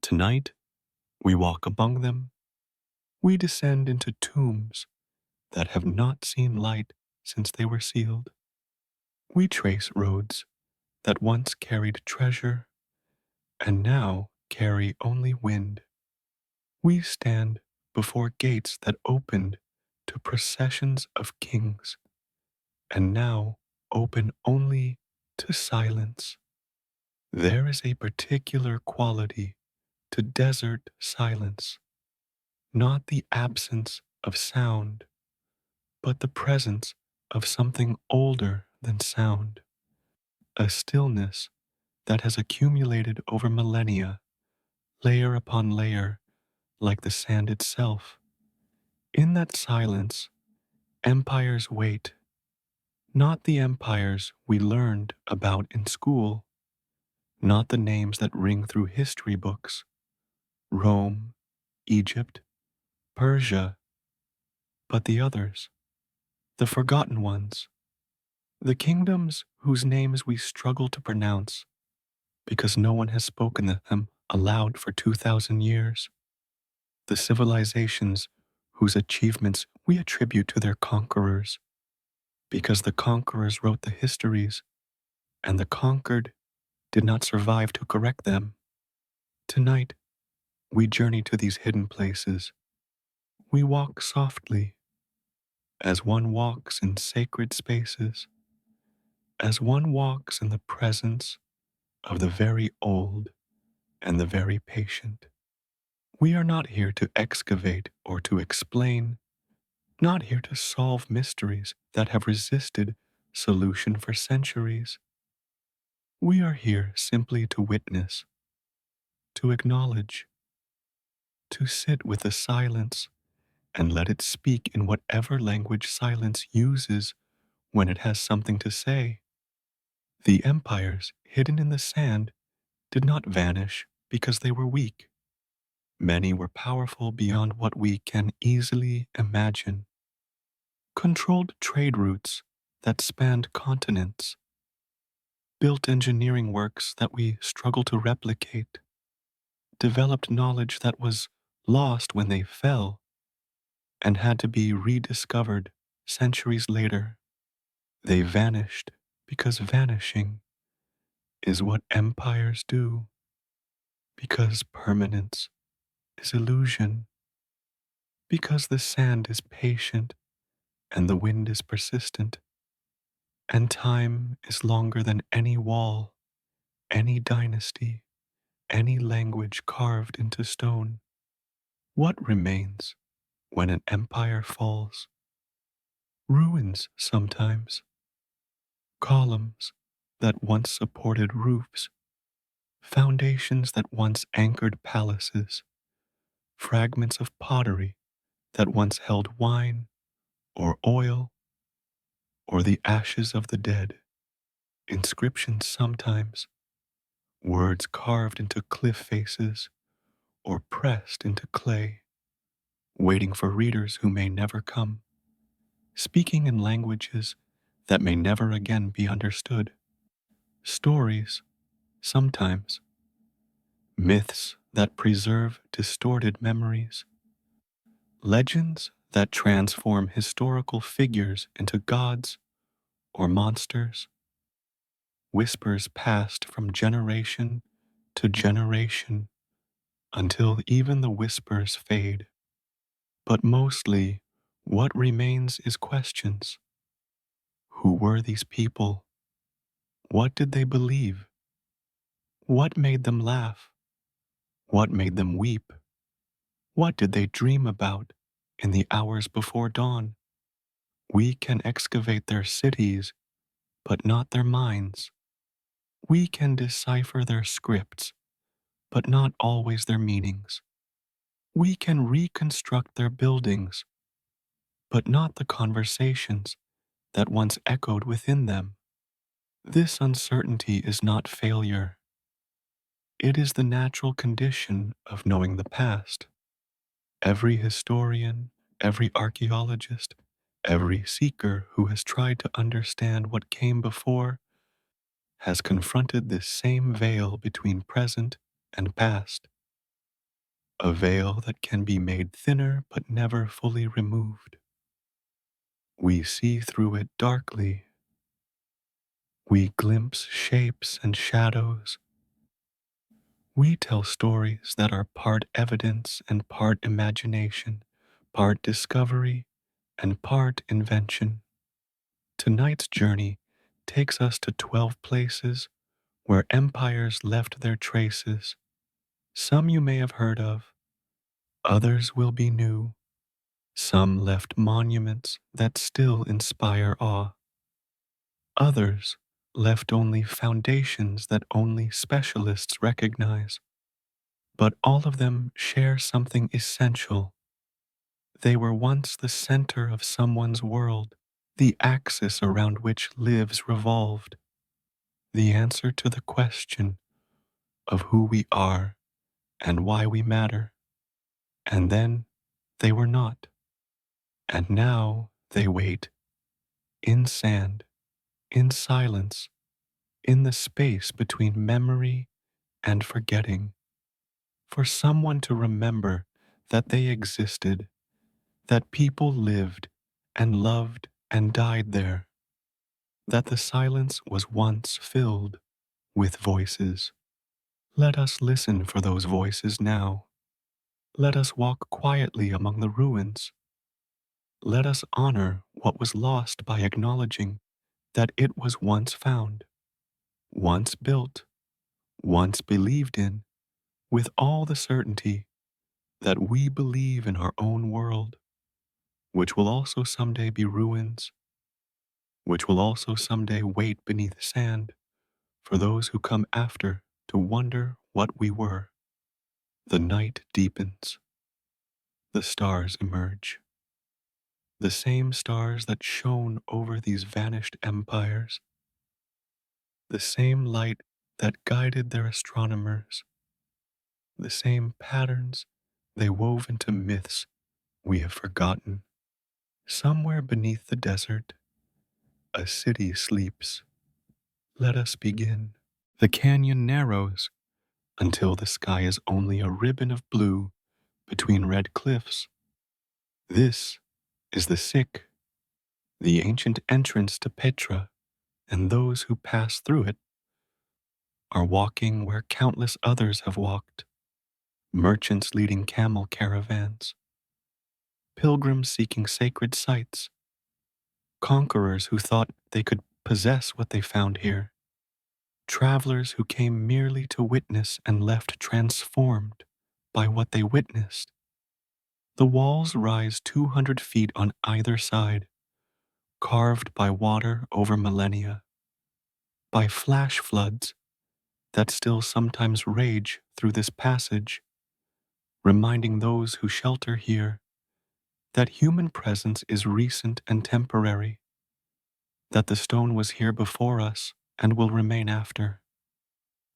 Tonight, we walk among them. We descend into tombs that have not seen light since they were sealed. We trace roads that once carried treasure and now carry only wind. We stand before gates that opened to processions of kings and now open only to silence. There is a particular quality to desert silence, not the absence of sound, but the presence of something older than sound, a stillness that has accumulated over millennia, layer upon layer, like the sand itself. In that silence, empires wait, not the empires we learned about in school, not the names that ring through history books, Rome, Egypt, Persia, but the others, the forgotten ones, the kingdoms whose names we struggle to pronounce because no one has spoken them aloud for 2,000 years, the civilizations whose achievements we attribute to their conquerors because the conquerors wrote the histories and the conquered did not survive to correct them. Tonight, we journey to these hidden places. We walk softly, as one walks in sacred spaces, as one walks in the presence of the very old and the very patient. We are not here to excavate or to explain, not here to solve mysteries that have resisted solution for centuries. We are here simply to witness, to acknowledge, to sit with the silence and let it speak in whatever language silence uses when it has something to say. The empires hidden in the sand did not vanish because they were weak. Many were powerful beyond what we can easily imagine. Controlled trade routes that spanned continents, built engineering works that we struggle to replicate, developed knowledge that was lost when they fell and had to be rediscovered centuries later. They vanished because vanishing is what empires do, because permanence is illusion, because the sand is patient and the wind is persistent, and time is longer than any wall, any dynasty, any language carved into stone. What remains when an empire falls? Ruins sometimes, columns that once supported roofs, foundations that once anchored palaces, fragments of pottery that once held wine or oil or the ashes of the dead, inscriptions sometimes, words carved into cliff faces or pressed into clay, waiting for readers who may never come, speaking in languages that may never again be understood, stories sometimes, myths that preserve distorted memories, legends that transform historical figures into gods or monsters, whispers passed from generation to generation until even the whispers fade. But mostly, what remains is questions. Who were these people? What did they believe? What made them laugh? What made them weep? What did they dream about in the hours before dawn? We can excavate their cities, but not their minds. We can decipher their scripts, but not always their meanings. We can reconstruct their buildings, but not the conversations that once echoed within them. This uncertainty is not failure. It is the natural condition of knowing the past. Every historian, every archaeologist, every seeker who has tried to understand what came before has confronted this same veil between present and past. a veil that can be made thinner but never fully removed. We see through it darkly. We glimpse shapes and shadows. We tell stories that are part evidence and part imagination, part discovery and part invention. Tonight's journey takes us to 12 places where empires left their traces. Some you may have heard of, others will be new. Some left monuments that still inspire awe. Others left only foundations that only specialists recognize. But all of them share something essential. They were once the center of someone's world, the axis around which lives revolved, the answer to the question of who we are and why we matter. And then they were not. And now they wait, in sand, in silence, in the space between memory and forgetting, for someone to remember that they existed, that people lived and loved and died there, that the silence was once filled with voices. Let us listen for those voices now. Let us walk quietly among the ruins. Let us honor what was lost by acknowledging that it was once found, once built, once believed in, with all the certainty that we believe in our own world, which will also someday be ruins, which will also someday wait beneath sand for those who come after to wonder what we were. The night deepens. The stars emerge. The same stars that shone over these vanished empires. The same light that guided their astronomers. The same patterns they wove into myths we have forgotten. Somewhere beneath the desert, a city sleeps. Let us begin. The canyon narrows until the sky is only a ribbon of blue between red cliffs. This is the sick, the ancient entrance to Petra, and those who pass through it are walking where countless others have walked, merchants leading camel caravans, pilgrims seeking sacred sites, conquerors who thought they could possess what they found here, travelers who came merely to witness and left transformed by what they witnessed. The walls rise 200 feet on either side, carved by water over millennia, by flash floods that still sometimes rage through this passage, reminding those who shelter here that human presence is recent and temporary, that the stone was here before us and will remain after.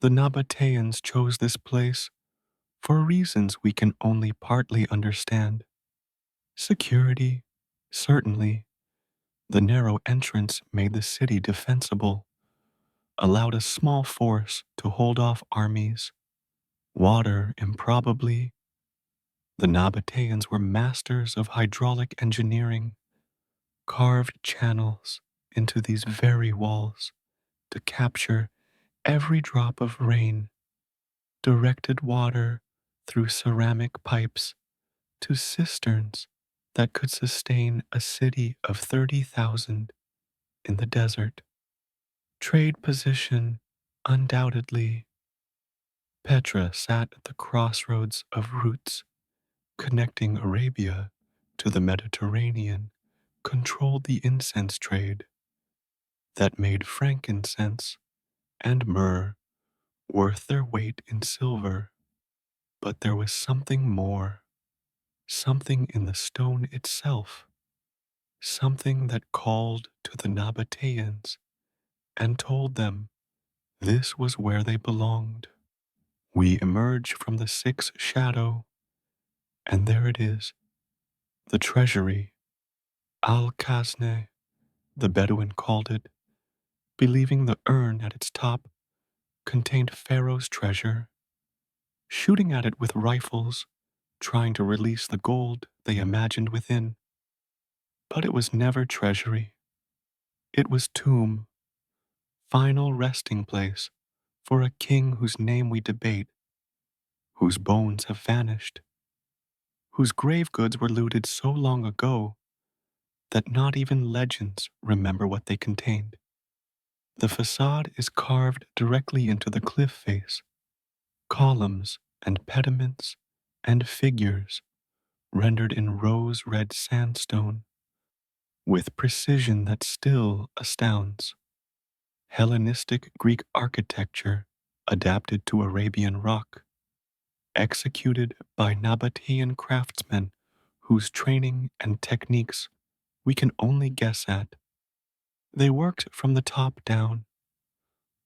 The Nabateans chose this place for reasons we can only partly understand. Security, certainly. The narrow entrance made the city defensible, allowed a small force to hold off armies. Water, improbably. The Nabateans were masters of hydraulic engineering, carved channels into these very walls to capture every drop of rain, directed water through ceramic pipes to cisterns that could sustain a city of 30,000 in the desert. Trade position, undoubtedly. Petra sat at the crossroads of routes connecting Arabia to the Mediterranean, controlled the incense trade that made frankincense and myrrh worth their weight in silver. But there was something more, something in the stone itself, something that called to the Nabateans and told them this was where they belonged. We emerge from the sixth shadow, and there it is, the treasury, Al-Khazne, the Bedouin called it, believing the urn at its top contained Pharaoh's treasure. Shooting at it with rifles trying to release the gold they imagined within. But it was never treasury. It was tomb, final resting place for a king whose name we debate, whose bones have vanished, whose grave goods were looted so long ago that not even legends remember what they contained. The facade is carved directly into the cliff face, columns and pediments and figures rendered in rose-red sandstone with precision that still astounds. Hellenistic Greek architecture adapted to Arabian rock, executed by Nabatean craftsmen whose training and techniques we can only guess at. They worked from the top down,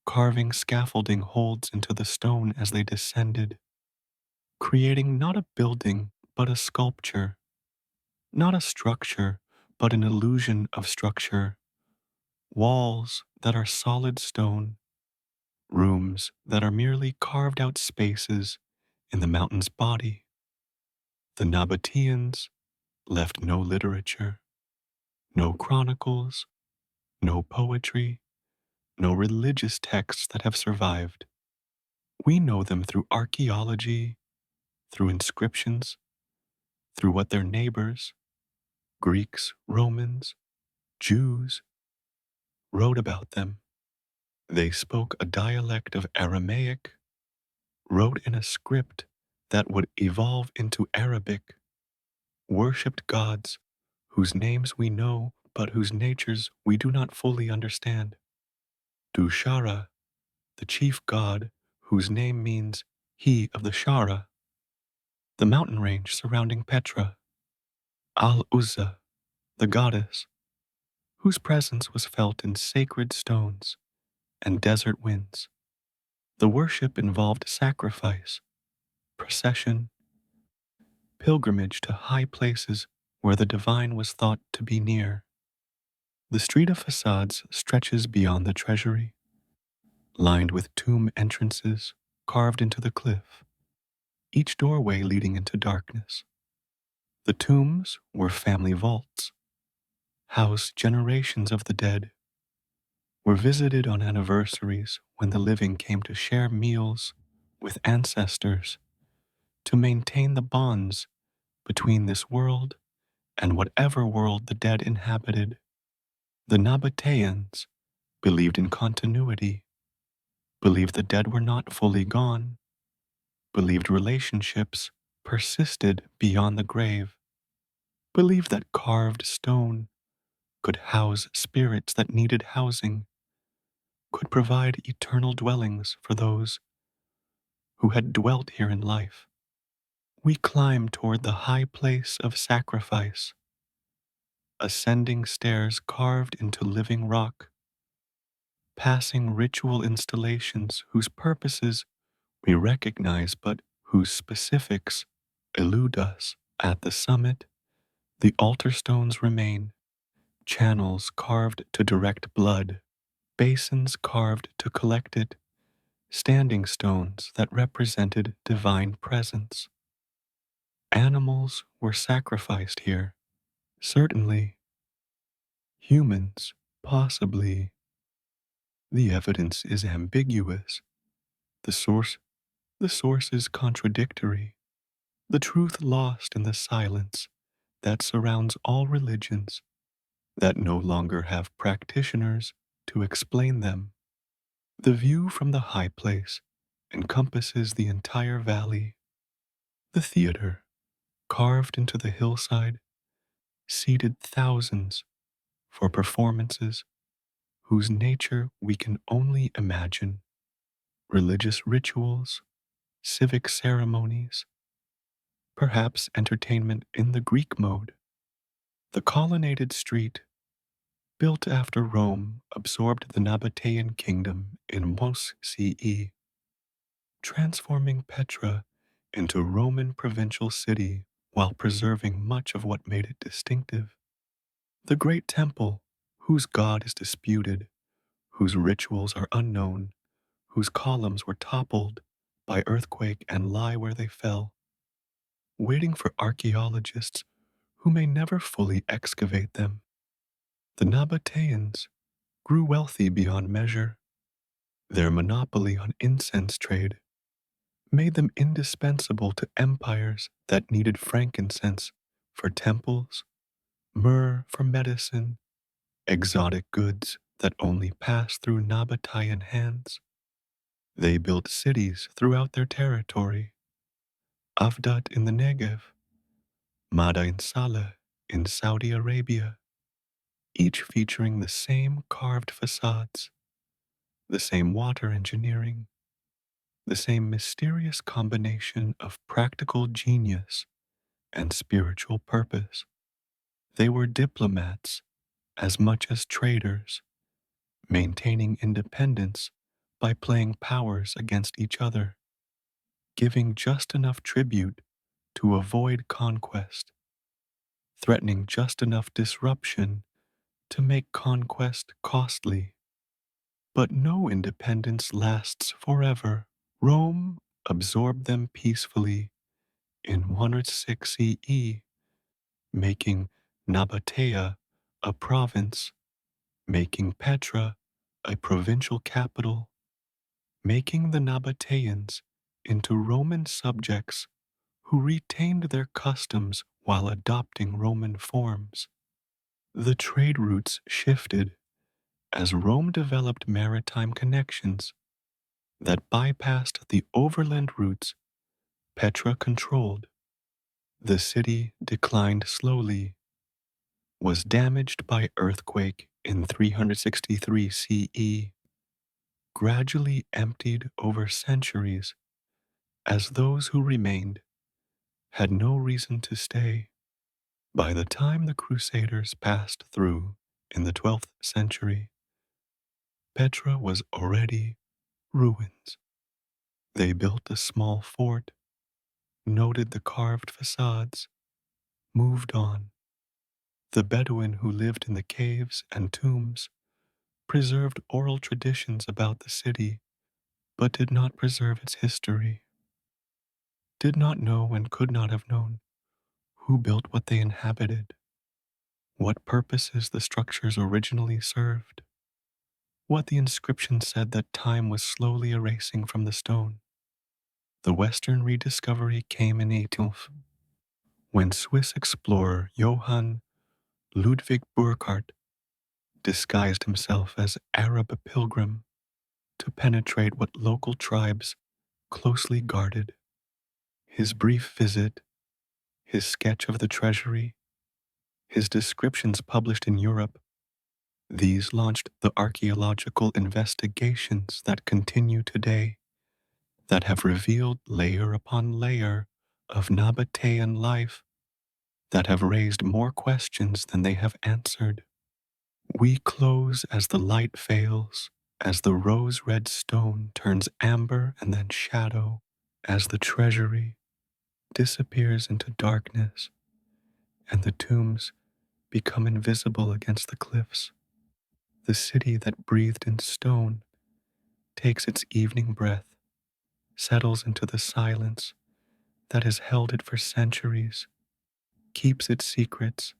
carving scaffolding holds into the stone as they descended, creating not a building but a sculpture, not a structure but an illusion of structure, walls that are solid stone, rooms that are merely carved out spaces in the mountain's body. The Nabateans left no literature, no chronicles, no poetry, no religious texts that have survived. We know them through archaeology, through inscriptions, through what their neighbors, Greeks, Romans, Jews, wrote about them. They spoke a dialect of Aramaic, wrote in a script that would evolve into Arabic, worshipped gods whose names we know but whose natures we do not fully understand. Dushara, the chief god whose name means he of the Shara, the mountain range surrounding Petra. Al-Uzza, the goddess, whose presence was felt in sacred stones and desert winds. The worship involved sacrifice, procession, pilgrimage to high places where the divine was thought to be near. The street of facades stretches beyond the treasury, lined with tomb entrances carved into the cliff, each doorway leading into darkness. The tombs were family vaults, housed generations of the dead, were visited on anniversaries when the living came to share meals with ancestors to maintain the bonds between this world and whatever world the dead inhabited. The Nabateans believed in continuity, believed the dead were not fully gone, believed relationships persisted beyond the grave, believed that carved stone could house spirits that needed housing, could provide eternal dwellings for those who had dwelt here in life. We climb toward the high place of sacrifice, ascending stairs carved into living rock, passing ritual installations whose purposes we recognize but whose specifics elude us. At the summit, the altar stones remain, channels carved to direct blood, basins carved to collect it, standing stones that represented divine presence. Animals were sacrificed here, certainly. Humans, possibly. The evidence is ambiguous. The source, the source is contradictory. The truth lost in the silence that surrounds all religions that no longer have practitioners to explain them. The view from the high place encompasses the entire valley. The theater, carved into the hillside, seated thousands for performances whose nature we can only imagine. Religious rituals, civic ceremonies, perhaps entertainment in the Greek mode. The colonnaded street, built after Rome absorbed the Nabatean kingdom in Mos CE, transforming Petra into Roman provincial city while preserving much of what made it distinctive. The great temple, whose god is disputed, whose rituals are unknown, whose columns were toppled by earthquake and lie where they fell. waiting for archaeologists who may never fully excavate them. The Nabateans grew wealthy beyond measure. Their monopoly on incense trade made them indispensable to empires that needed frankincense for temples, myrrh for medicine, exotic goods that only passed through Nabatean hands. They built cities throughout their territory: Avdat in the Negev, Madain Saleh in Saudi Arabia, each featuring the same carved facades, the same water engineering, the same mysterious combination of practical genius and spiritual purpose. They were diplomats as much as traders, maintaining independence by playing powers against each other, giving just enough tribute to avoid conquest, threatening just enough disruption to make conquest costly. But no independence lasts forever. Rome absorbed them peacefully in 106 CE, making Nabatea a province, making Petra a provincial capital, making the Nabateans into Roman subjects who retained their customs while adopting Roman forms. The trade routes shifted as Rome developed maritime connections that bypassed the overland routes Petra controlled. The city declined slowly, was damaged by earthquake in 363 CE, gradually emptied over centuries as those who remained had no reason to stay. By the time the Crusaders passed through in the 12th century, Petra was already ruins. They built a small fort, noted the carved facades, moved on. The Bedouin who lived in the caves and tombs preserved oral traditions about the city, but did not preserve its history, did not know and could not have known who built what they inhabited, what purposes the structures originally served, what the inscription said that time was slowly erasing from the stone. The Western rediscovery came in 1812, when Swiss explorer Johann Ludwig Burckhardt disguised himself as Arab pilgrim to penetrate what local tribes closely guarded. His brief visit, his sketch of the treasury, his descriptions published in Europe, these launched the archaeological investigations that continue today, that have revealed layer upon layer of Nabatean life, that have raised more questions than they have answered. We close as the light fails, as the rose-red stone turns amber and then shadow, as the treasury disappears into darkness, and the tombs become invisible against the cliffs. The city that breathed in stone takes its evening breath, settles into the silence that has held it for centuries, keeps its secrets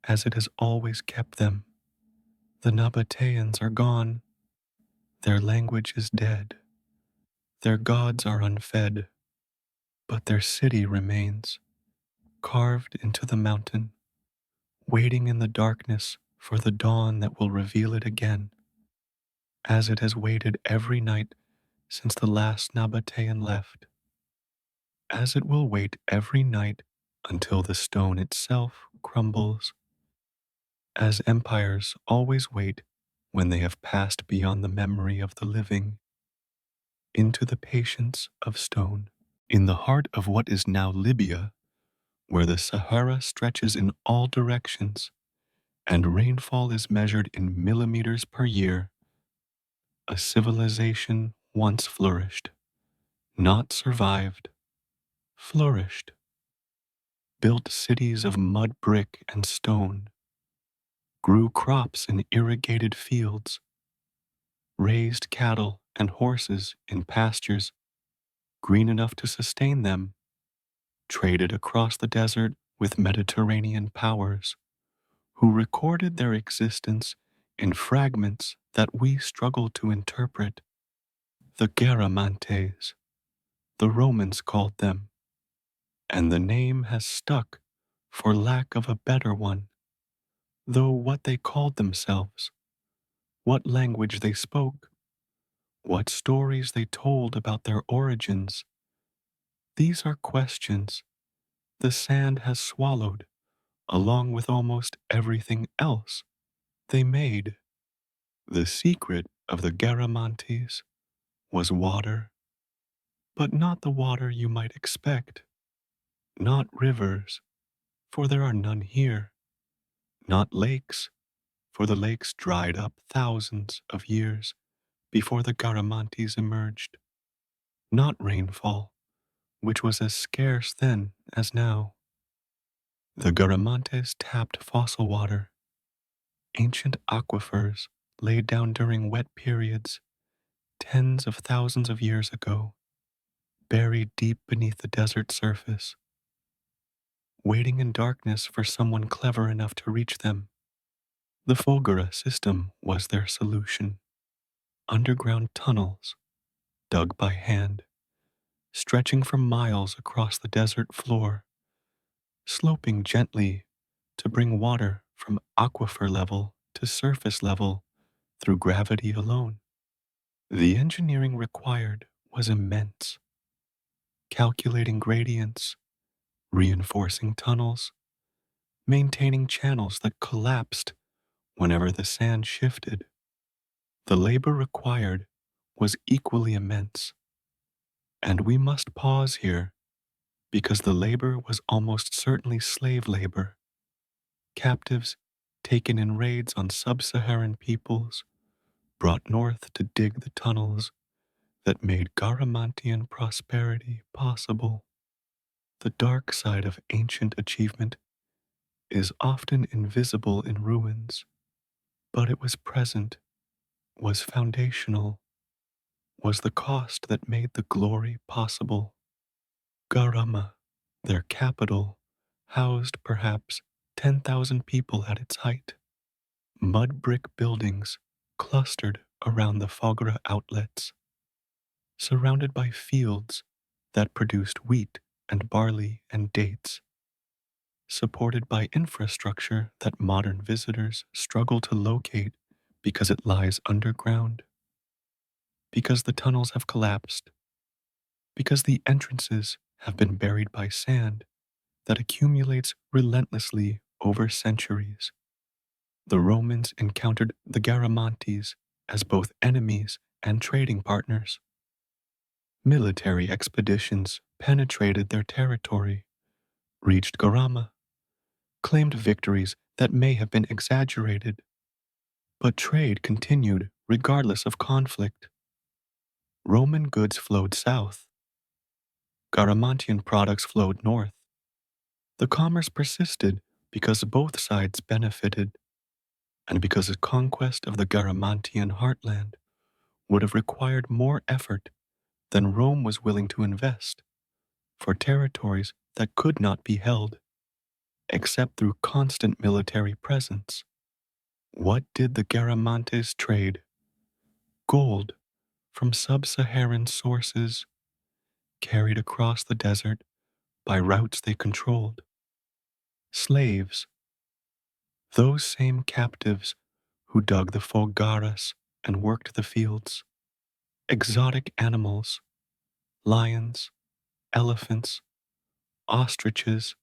as it has always kept them. The Nabateans are gone. Their language is dead. Their gods are unfed, but their city remains, carved into the mountain, waiting in the darkness for the dawn that will reveal it again, as it has waited every night since the last Nabatean left, as it will wait every night until the stone itself crumbles, as empires always wait when they have passed beyond the memory of the living into the patience of stone. In the heart of what is now Libya, where the Sahara stretches in all directions and rainfall is measured in millimeters per year, a civilization once flourished, not survived, flourished, built cities of mud, brick, and stone, grew crops in irrigated fields, raised cattle and horses in pastures green enough to sustain them, traded across the desert with Mediterranean powers who recorded their existence in fragments that we struggle to interpret. The Garamantes, the Romans called them, and the name has stuck for lack of a better one, though what they called themselves, what language they spoke, what stories they told about their origins, these are questions the sand has swallowed along with almost everything else they made. The secret of the Garamantes was water, but not the water you might expect, not rivers, for there are none here, not lakes, for the lakes dried up thousands of years before the Garamantes emerged, not rainfall, which was as scarce then as now. The Garamantes tapped fossil water, ancient aquifers laid down during wet periods tens of thousands of years ago, buried deep beneath the desert surface, waiting in darkness for someone clever enough to reach them. The Folgora system was their solution. Underground tunnels, dug by hand, stretching for miles across the desert floor, sloping gently to bring water from aquifer level to surface level through gravity alone. The engineering required was immense, calculating gradients, reinforcing tunnels, maintaining channels that collapsed whenever the sand shifted. The labor required was equally immense, and we must pause here because the labor was almost certainly slave labor, captives taken in raids on sub-Saharan peoples, brought north to dig the tunnels that made Garamantian prosperity possible. The dark side of ancient achievement is often invisible in ruins, but it was present, was foundational, was the cost that made the glory possible. Garama, their capital, housed perhaps 10,000 people at its height. Mud brick buildings clustered around the Fogra outlets, surrounded by fields that produced wheat and barley and dates, supported by infrastructure that modern visitors struggle to locate because it lies underground, because the tunnels have collapsed, because the entrances have been buried by sand that accumulates relentlessly over centuries. The Romans encountered the Garamantes as both enemies and trading partners. Military expeditions penetrated their territory, reached Garama, claimed victories that may have been exaggerated, but trade continued regardless of conflict. Roman goods flowed south, Garamantian products flowed north. The commerce persisted because both sides benefited, and because the conquest of the Garamantian heartland would have required more effort than Rome was willing to invest for territories that could not be held, except through constant military presence. What did the Garamantes trade? Gold from sub-Saharan sources, carried across the desert by routes they controlled. Slaves, those same captives who dug the fogaras and worked the fields. Exotic animals, lions, elephants, ostriches,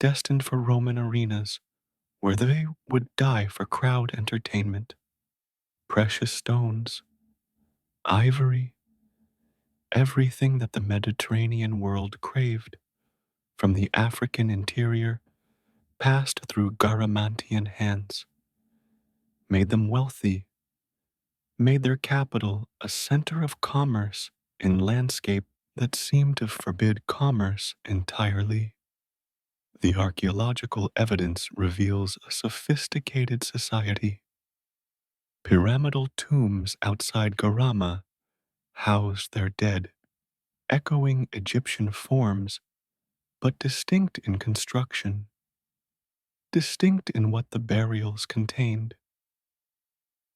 destined for Roman arenas where they would die for crowd entertainment. Precious stones, ivory, everything that the Mediterranean world craved from the African interior passed through Garamantian hands, made them wealthy, made their capital a center of commerce in landscape that seemed to forbid commerce entirely. The archaeological evidence reveals a sophisticated society. Pyramidal tombs outside Garama housed their dead, echoing Egyptian forms but distinct in construction, distinct in what the burials contained,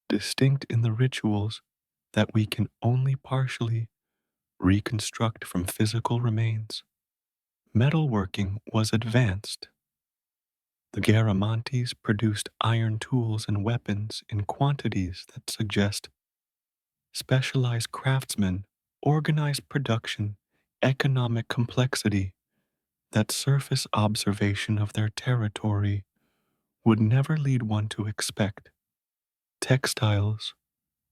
distinct in the rituals that we can only partially reconstruct from physical remains. Metalworking was advanced. The Garamantes produced iron tools and weapons in quantities that suggest specialized craftsmen, organized production, economic complexity that surface observation of their territory would never lead one to expect. Textiles,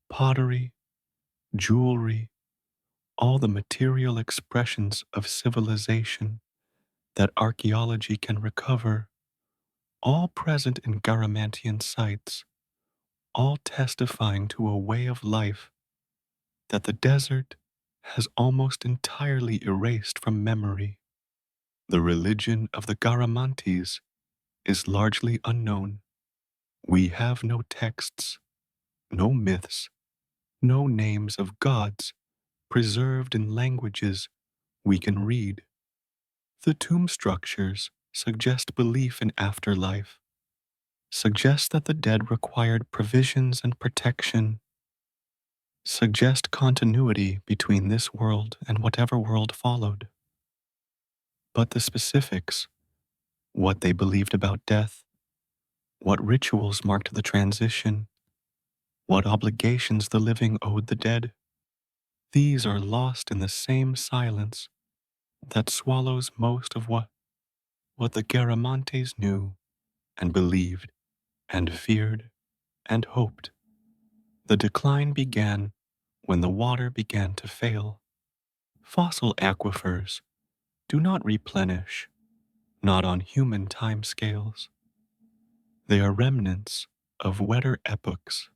pottery, jewelry, all the material expressions of civilization that archaeology can recover, all present in Garamantian sites, all testifying to a way of life that the desert has almost entirely erased from memory. The religion of the Garamantes is largely unknown. We have no texts, no myths, no names of gods preserved in languages we can read. The tomb structures suggest belief in afterlife, suggest that the dead required provisions and protection, suggest continuity between this world and whatever world followed. But the specifics, what they believed about death, what rituals marked the transition, what obligations the living owed the dead, these are lost in the same silence that swallows most of what the Garamantes knew and believed and feared and hoped. The decline began when the water began to fail. Fossil aquifers do not replenish, not on human timescales. They are remnants of wetter epochs,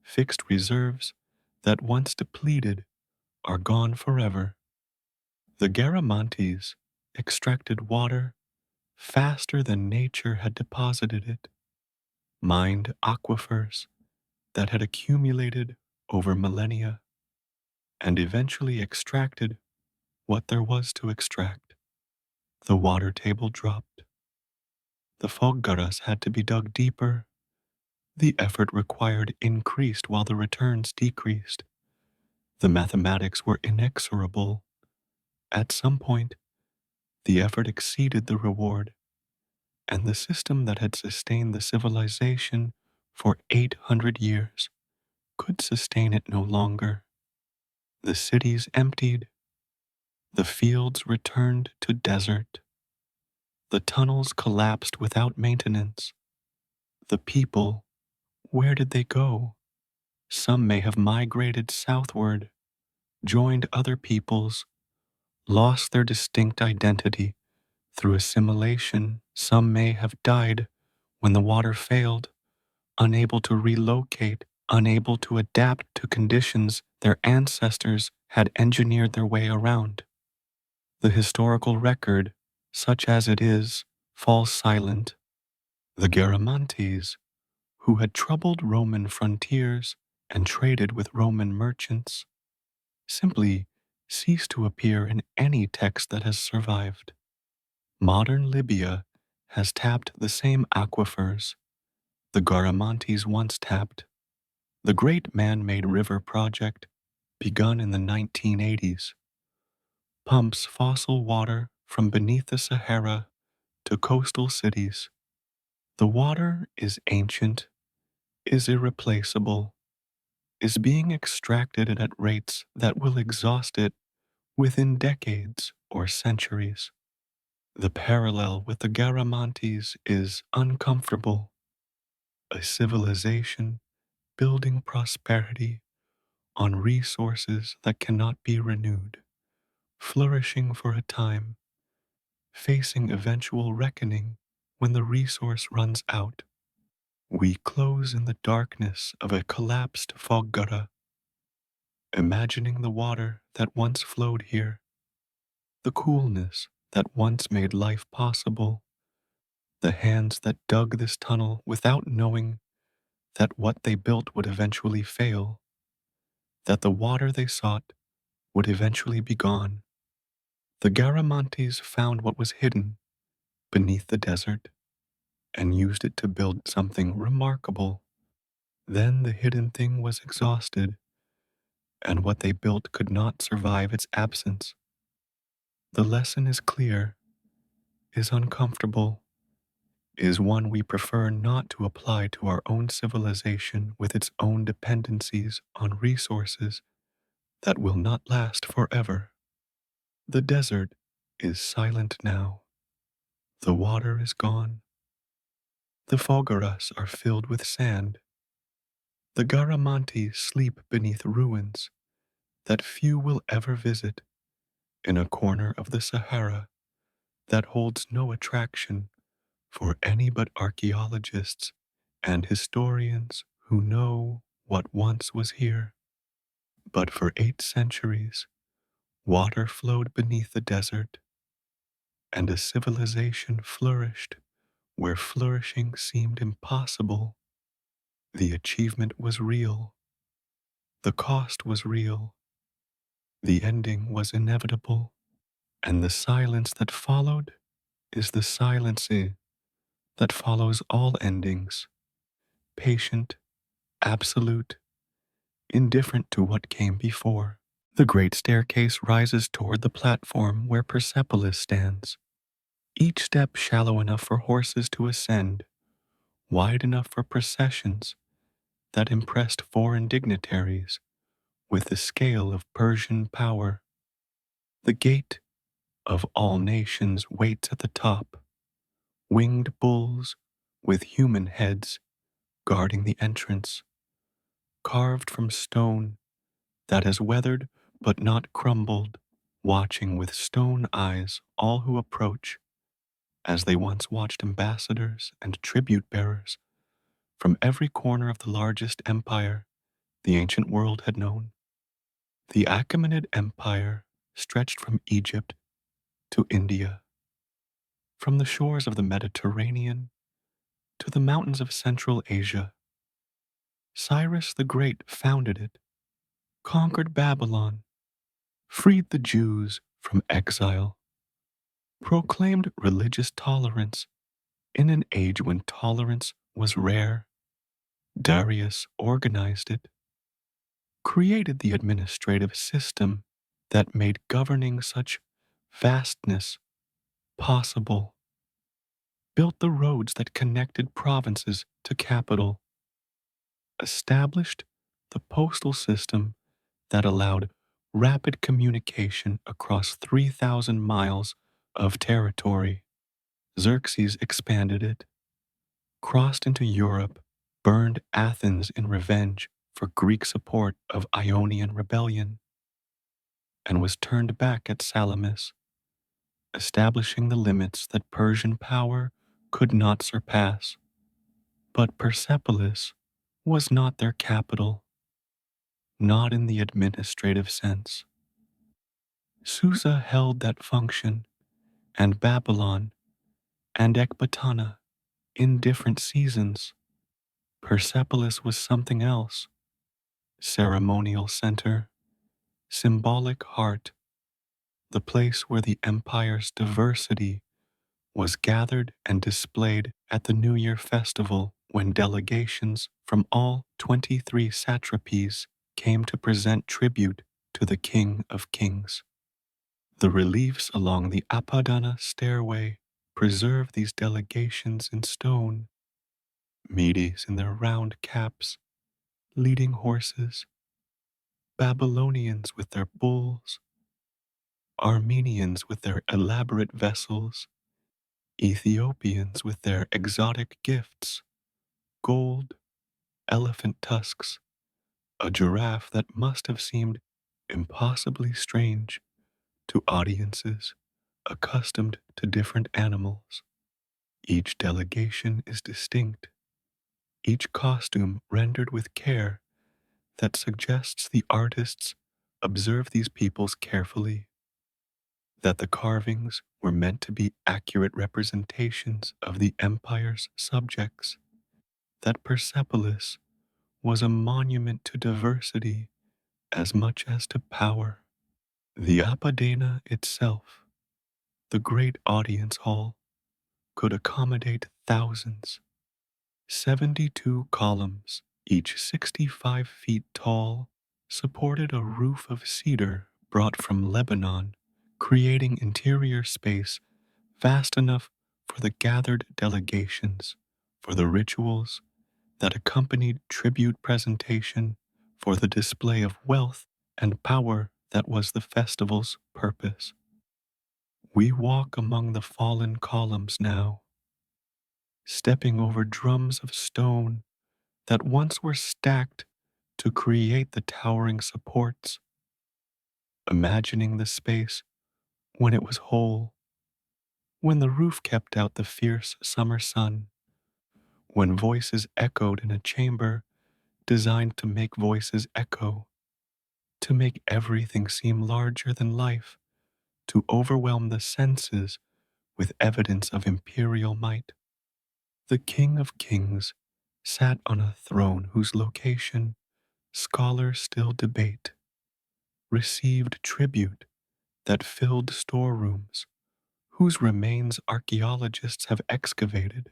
fixed reserves that once depleted are gone forever. The Garamantes extracted water faster than nature had deposited it, mined aquifers that had accumulated over millennia, and eventually extracted what there was to extract. The water table dropped. The foggaras had to be dug deeper. The effort required increased while the returns decreased. The mathematics were inexorable. At some point, the effort exceeded the reward, and the system that had sustained the civilization for 800 years could sustain it no longer. The cities emptied, the fields returned to desert, the tunnels collapsed without maintenance. The people, where did they go? Some may have migrated southward, joined other peoples, lost their distinct identity through assimilation. Some may have died when the water failed, unable to relocate, unable to adapt to conditions their ancestors had engineered their way around. The historical record, such as it is, falls silent. The Garamantes, who had troubled Roman frontiers and traded with Roman merchants, simply cease to appear in any text that has survived. Modern Libya has tapped the same aquifers the Garamantes once tapped. The great man-made river project, begun in the 1980s, pumps fossil water from beneath the Sahara to coastal cities. The water is ancient, is irreplaceable, is being extracted at rates that will exhaust it within decades or centuries. The parallel with the Garamantes is uncomfortable. A civilization building prosperity on resources that cannot be renewed, flourishing for a time, facing eventual reckoning when the resource runs out. We close in the darkness of a collapsed foggara, imagining the water that once flowed here, the coolness that once made life possible, the hands that dug this tunnel without knowing that what they built would eventually fail, that the water they sought would eventually be gone. The Garamantes found what was hidden beneath the desert and used it to build something remarkable. Then the hidden thing was exhausted, and what they built could not survive its absence. The lesson is clear, is uncomfortable, is one we prefer not to apply to our own civilization with its own dependencies on resources that will not last forever. The desert is silent now. The water is gone. The fogaras are filled with sand. The Garamantes sleep beneath ruins that few will ever visit in a corner of the Sahara that holds no attraction for any but archaeologists and historians who know what once was here. But for 8 centuries, water flowed beneath the desert, and a civilization flourished where flourishing seemed impossible. The achievement was real, the cost was real, the ending was inevitable, and the silence that followed is the silence that follows all endings, patient, absolute, indifferent to what came before. The great staircase rises toward the platform where Persepolis stands, each step shallow enough for horses to ascend, wide enough for processions that impressed foreign dignitaries with the scale of Persian power. The gate of all nations waits at the top, winged bulls with human heads guarding the entrance, carved from stone that has weathered but not crumbled, watching with stone eyes all who approach, as they once watched ambassadors and tribute bearers from every corner of the largest empire the ancient world had known. The Achaemenid Empire stretched from Egypt to India, from the shores of the Mediterranean to the mountains of Central Asia. Cyrus the Great founded it, conquered Babylon, freed the Jews from exile, proclaimed religious tolerance in an age when tolerance was rare. Darius organized it, created the administrative system that made governing such vastness possible, built the roads that connected provinces to capital, established the postal system that allowed rapid communication across 3,000 miles of territory. Xerxes expanded it, crossed into Europe, burned Athens in revenge for Greek support of Ionian rebellion, and was turned back at Salamis, establishing the limits that Persian power could not surpass. But Persepolis was not their capital, not in the administrative sense. Susa held that function, and Babylon and Ecbatana in different seasons. Persepolis was something else: ceremonial center, symbolic heart, the place where the empire's diversity was gathered and displayed at the New Year festival when delegations from all 23 satrapies came to present tribute to the King of Kings. The reliefs along the Apadana stairway preserve these delegations in stone, Medes in their round caps, leading horses, Babylonians with their bulls, Armenians with their elaborate vessels, Ethiopians with their exotic gifts, gold, elephant tusks, a giraffe that must have seemed impossibly strange to audiences accustomed to different animals. Each delegation is distinct, each costume rendered with care that suggests the artists observe these peoples carefully, that the carvings were meant to be accurate representations of the empire's subjects, that Persepolis was a monument to diversity as much as to power. The Apadana itself, The great audience hall could accommodate thousands. 72 columns, each 65 feet tall, supported a roof of cedar brought from Lebanon, creating interior space vast enough for the gathered delegations, for the rituals that accompanied tribute presentation, for the display of wealth and power that was the festival's purpose. We walk among the fallen columns now, stepping over drums of stone that once were stacked to create the towering supports, imagining the space when it was whole, when the roof kept out the fierce summer sun, when voices echoed in a chamber designed to make voices echo, to make everything seem larger than life, to overwhelm the senses with evidence of imperial might. The King of Kings sat on a throne whose location scholars still debate, received tribute that filled storerooms, whose remains archaeologists have excavated,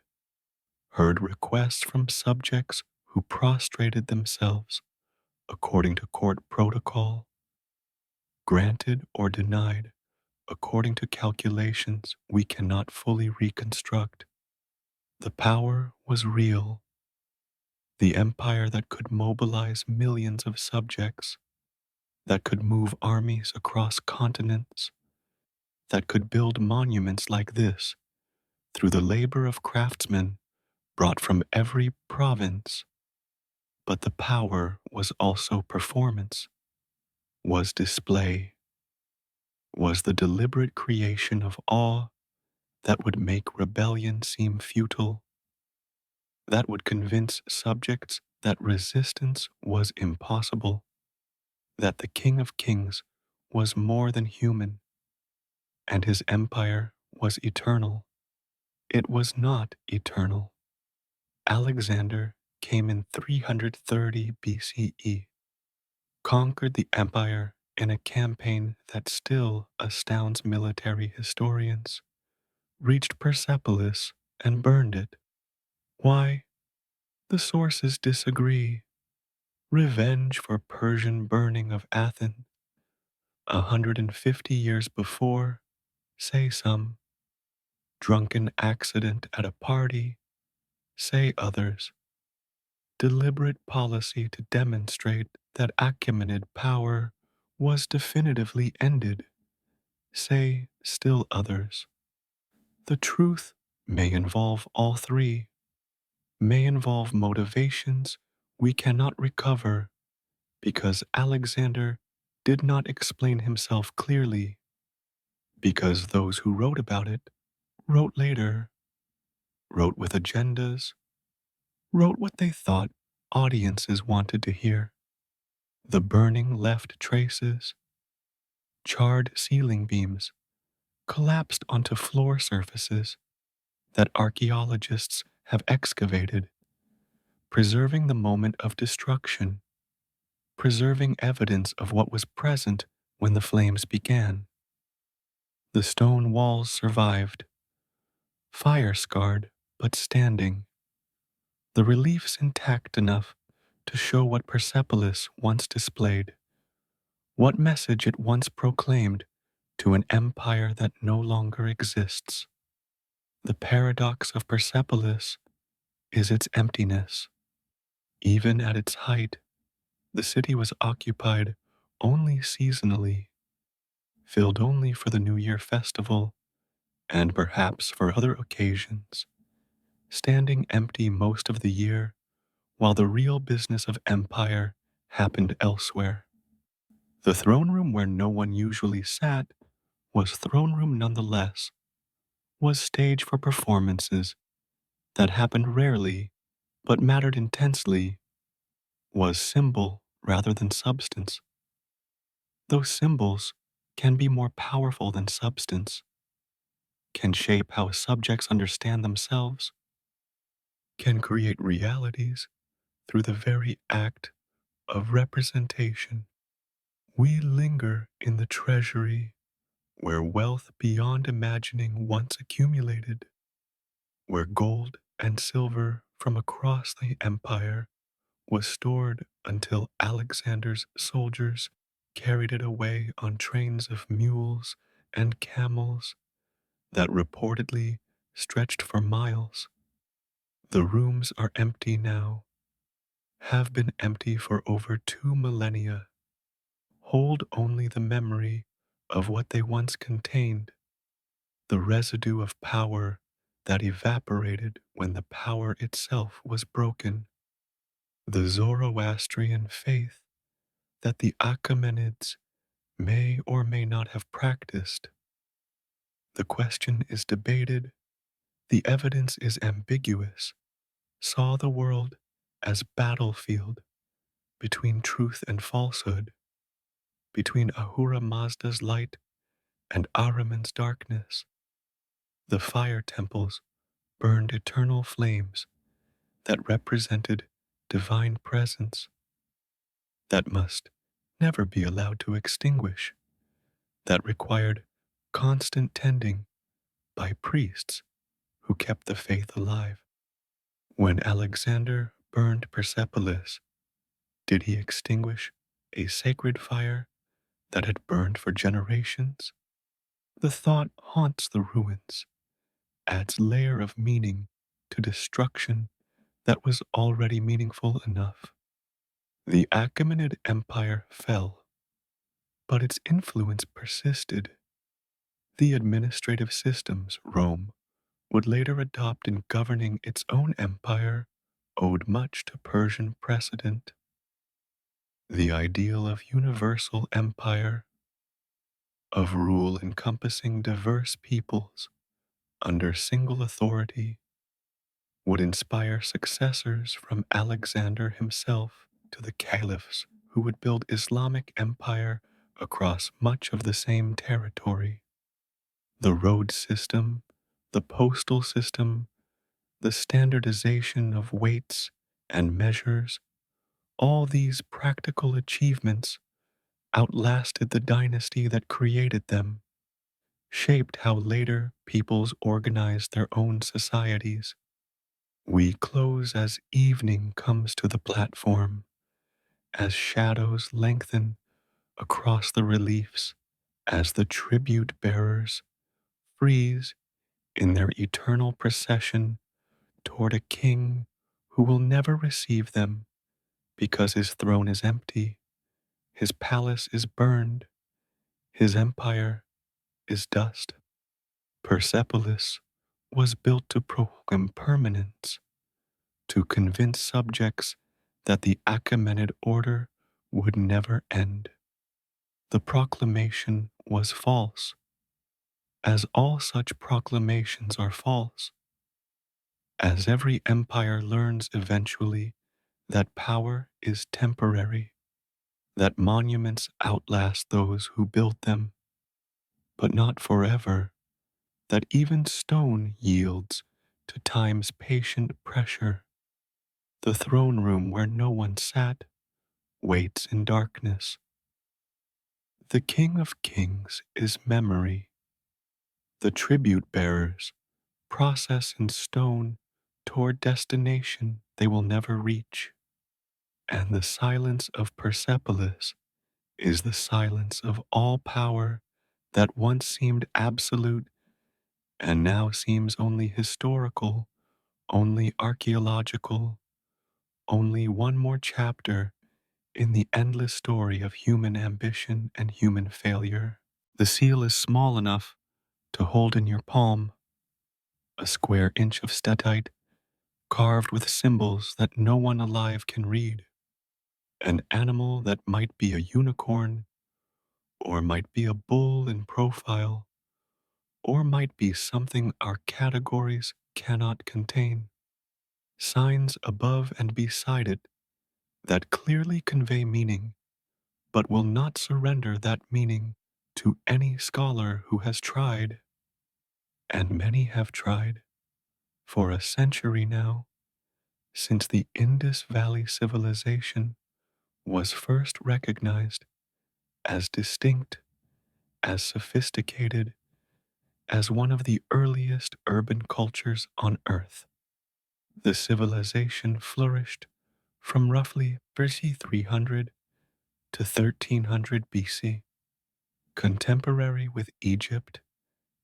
heard requests from subjects who prostrated themselves according to court protocol, granted or denied according to calculations we cannot fully reconstruct. The power was real, the empire that could mobilize millions of subjects, that could move armies across continents, that could build monuments like this through the labor of craftsmen brought from every province. But the power was also performance, was display, was the deliberate creation of awe that would make rebellion seem futile, that would convince subjects that resistance was impossible, that the King of Kings was more than human, and his empire was eternal. It was not eternal. Alexander came in 330 BCE, conquered the empire in a campaign that still astounds military historians, reached Persepolis and burned it. Why? The sources disagree. Revenge for Persian burning of Athens 150 years before, say some. Drunken accident at a party, say others. Deliberate policy to demonstrate that Achaemenid power was definitively ended, say still others. The truth may involve all three, may involve motivations we cannot recover because Alexander did not explain himself clearly, because those who wrote about it wrote later, wrote with agendas, wrote what they thought audiences wanted to hear. The burning left traces, charred ceiling beams, collapsed onto floor surfaces that archaeologists have excavated, preserving the moment of destruction, preserving evidence of what was present when the flames began. The stone walls survived, fire scarred but standing, the reliefs intact enough to show what Persepolis once displayed, what message it once proclaimed to an empire that no longer exists. The paradox of Persepolis is its emptiness. Even at its height, the city was occupied only seasonally, filled only for the New Year festival and perhaps for other occasions, standing empty most of the year while the real business of empire happened elsewhere. The throne room where no one usually sat was throne room nonetheless, was stage for performances that happened rarely but mattered intensely, was symbol rather than substance. Those symbols can be more powerful than substance, can shape how subjects understand themselves, can create realities through the very act of representation. We linger in the treasury, where wealth beyond imagining once accumulated, where gold and silver from across the empire was stored until Alexander's soldiers carried it away on trains of mules and camels that reportedly stretched for miles. The rooms are empty now, have been empty for over 2 millennia, hold only the memory of what they once contained, the residue of power that evaporated when the power itself was broken, the Zoroastrian faith that the Achaemenids may or may not have practiced. The question is debated, the evidence is ambiguous, saw the world as battlefield between truth and falsehood, between Ahura Mazda's light and Ahriman's darkness. The fire temples burned eternal flames that represented divine presence that must never be allowed to extinguish, that required constant tending by priests who kept the faith alive. When Alexander burned Persepolis, did he extinguish a sacred fire that had burned for generations? The thought haunts the ruins, adds layer of meaning to destruction that was already meaningful enough. The Achaemenid Empire fell, but its influence persisted. The administrative systems Rome would later adopt in governing its own empire owed much to Persian precedent. The ideal of universal empire, of rule encompassing diverse peoples under single authority, would inspire successors from Alexander himself to the caliphs who would build Islamic empire across much of the same territory. The road system, the postal system, the standardization of weights and measures, all these practical achievements outlasted the dynasty that created them, shaped how later peoples organized their own societies. We close as evening comes to the platform, as shadows lengthen across the reliefs, as the tribute bearers freeze in their eternal procession toward a king who will never receive them because his throne is empty, his palace is burned, his empire is dust. Persepolis was built to proclaim permanence, to convince subjects that the Achaemenid order would never end. The proclamation was false, as all such proclamations are false, as every empire learns eventually that power is temporary, that monuments outlast those who built them, but not forever, that even stone yields to time's patient pressure. The throne room where no one sat waits in darkness. The King of Kings is memory. The tribute bearers process in stone toward destination they will never reach. And the silence of Persepolis is the silence of all power that once seemed absolute and now seems only historical, only archaeological, only one more chapter in the endless story of human ambition and human failure. The seal is small enough to hold in your palm, a square inch of statite carved with symbols that no one alive can read, an animal that might be a unicorn, or might be a bull in profile, or might be something our categories cannot contain. Signs above and beside it that clearly convey meaning, but will not surrender that meaning to any scholar who has tried, and many have tried, for a century now, since the Indus Valley civilization was first recognized as distinct as sophisticated as one of the earliest urban cultures on Earth. The civilization flourished from roughly BC 300 to 1300 BC, contemporary with Egypt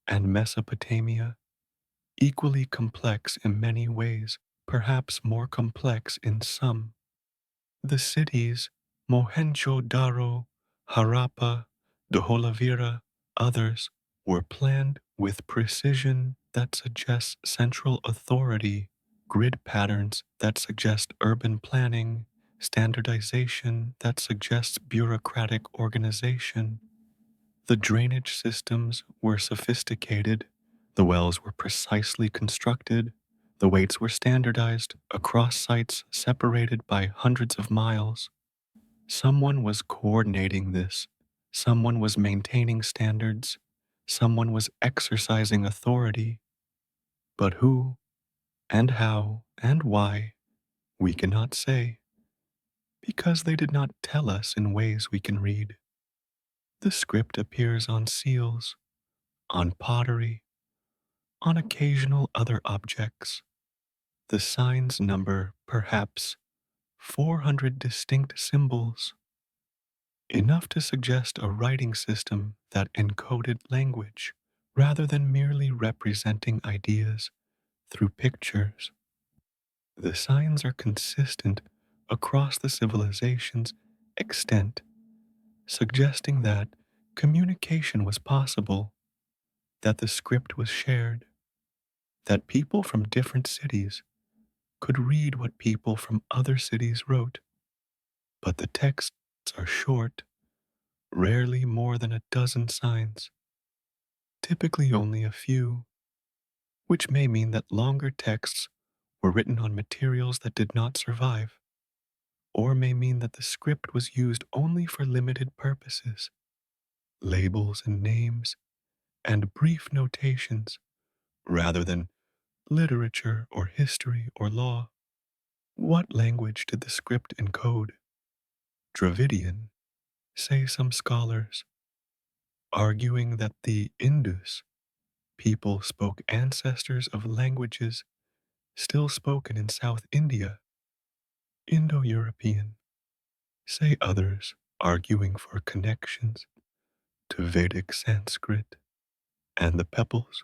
and Mesopotamia, equally complex in many ways, perhaps more complex in some. The cities Mohenjo-daro, Harappa, Dholavira, others were planned with precision that suggests central authority, grid patterns that suggest urban planning, standardization that suggests bureaucratic organization. The drainage systems were sophisticated, the wells were precisely constructed, the weights were standardized across sites separated by hundreds of miles. Someone was coordinating this, someone was maintaining standards, someone was exercising authority. But who, and how, and why, we cannot say, because they did not tell us in ways we can read. The script appears on seals, on pottery, on occasional other objects. The signs number, perhaps, 400 distinct symbols, enough to suggest a writing system that encoded language rather than merely representing ideas through pictures. The signs are consistent across the civilization's extent, suggesting that communication was possible, that the script was shared, that people from different cities could read what people from other cities wrote. But the texts are short, rarely more than a dozen signs, typically only a few, which may mean that longer texts were written on materials that did not survive, or may mean that the script was used only for limited purposes, labels and names, and brief notations, rather than literature or history or law. What language did the script encode? Dravidian, say some scholars, arguing that the Indus people spoke ancestors of languages still spoken in South India. Indo-European, say others, arguing for connections to Vedic Sanskrit and the Pebbles,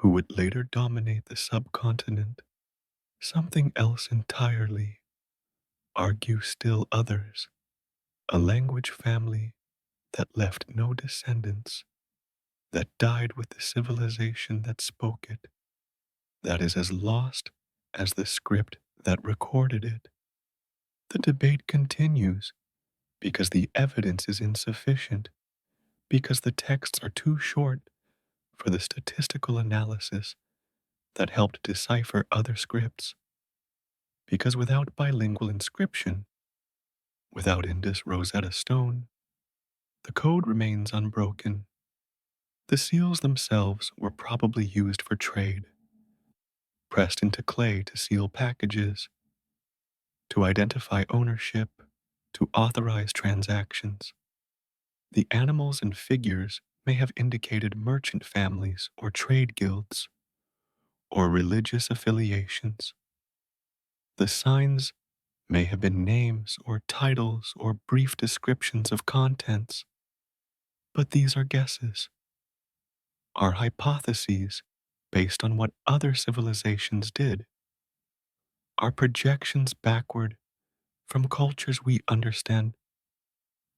who would later dominate the subcontinent. Something else entirely, argue still others, a language family that left no descendants, that died with the civilization that spoke it, that is as lost as the script that recorded it. The debate continues because the evidence is insufficient, because the texts are too short for the statistical analysis that helped decipher other scripts, because without bilingual inscription, without Indus Rosetta Stone, the code remains unbroken. The seals themselves were probably used for trade, pressed into clay to seal packages, to identify ownership, to authorize transactions. The animals and figures may have indicated merchant families or trade guilds, or religious affiliations. The signs may have been names or titles or brief descriptions of contents, but these are guesses, are hypotheses based on what other civilizations did, are projections backward from cultures we understand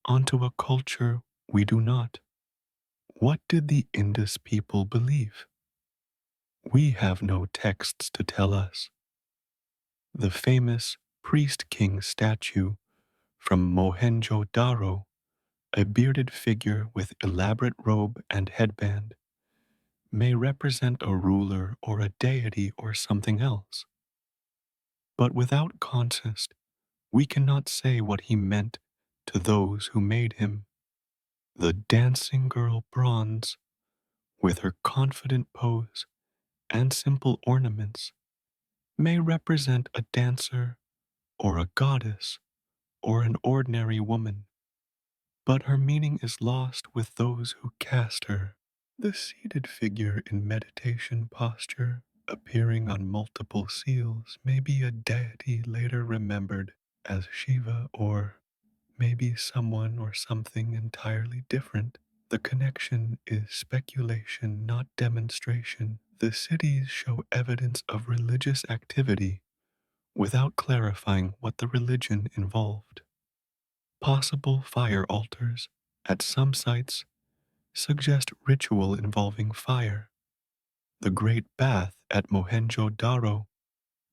onto a culture we do not. What did the Indus people believe? We have no texts to tell us. The famous priest king statue from Mohenjo-daro, a bearded figure with elaborate robe and headband, may represent a ruler or a deity or something else. But without context, we cannot say what he meant to those who made him. The dancing girl bronze, with her confident pose and simple ornaments, may represent a dancer or a goddess or an ordinary woman. but her meaning is lost with those who cast her. The seated figure in meditation posture, appearing on multiple seals, may be a deity later remembered as Shiva, or maybe someone or something entirely different. The connection is speculation, not demonstration. The cities show evidence of religious activity without clarifying what the religion involved. Possible fire altars at some sites suggest ritual involving fire. The Great Bath at Mohenjo-Daro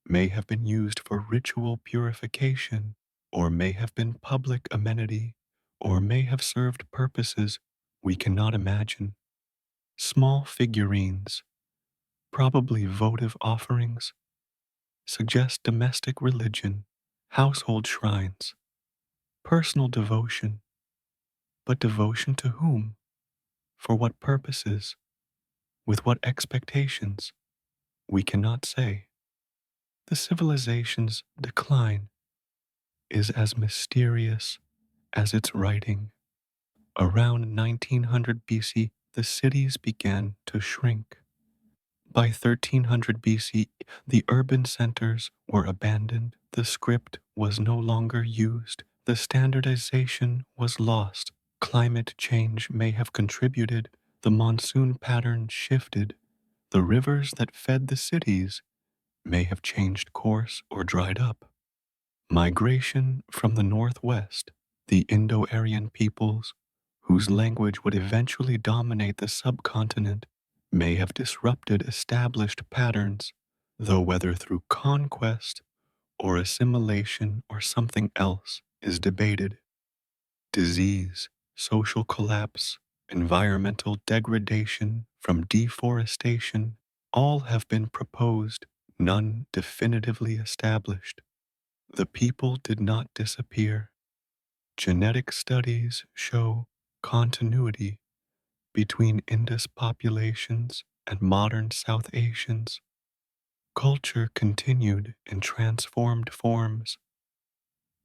may have been used for ritual purification, or may have been public amenity, or may have served purposes we cannot imagine. Small figurines, probably votive offerings, suggest domestic religion, household shrines, personal devotion. But devotion to whom? For what purposes? With what expectations? We cannot say. The civilization's decline is as mysterious as its writing. Around 1900 BC, the cities began to shrink. By 1300 BC, the urban centers were abandoned. The script was no longer used. The standardization was lost. Climate change may have contributed. The monsoon pattern shifted. The rivers that fed the cities may have changed course or dried up. Migration from the northwest, the Indo-Aryan peoples, whose language would eventually dominate the subcontinent, may have disrupted established patterns, though whether through conquest or assimilation or something else is debated. Disease, social collapse, environmental degradation from deforestation, all have been proposed, none definitively established. The people did not disappear. Genetic studies show continuity between Indus populations and modern South Asians. Culture continued in transformed forms.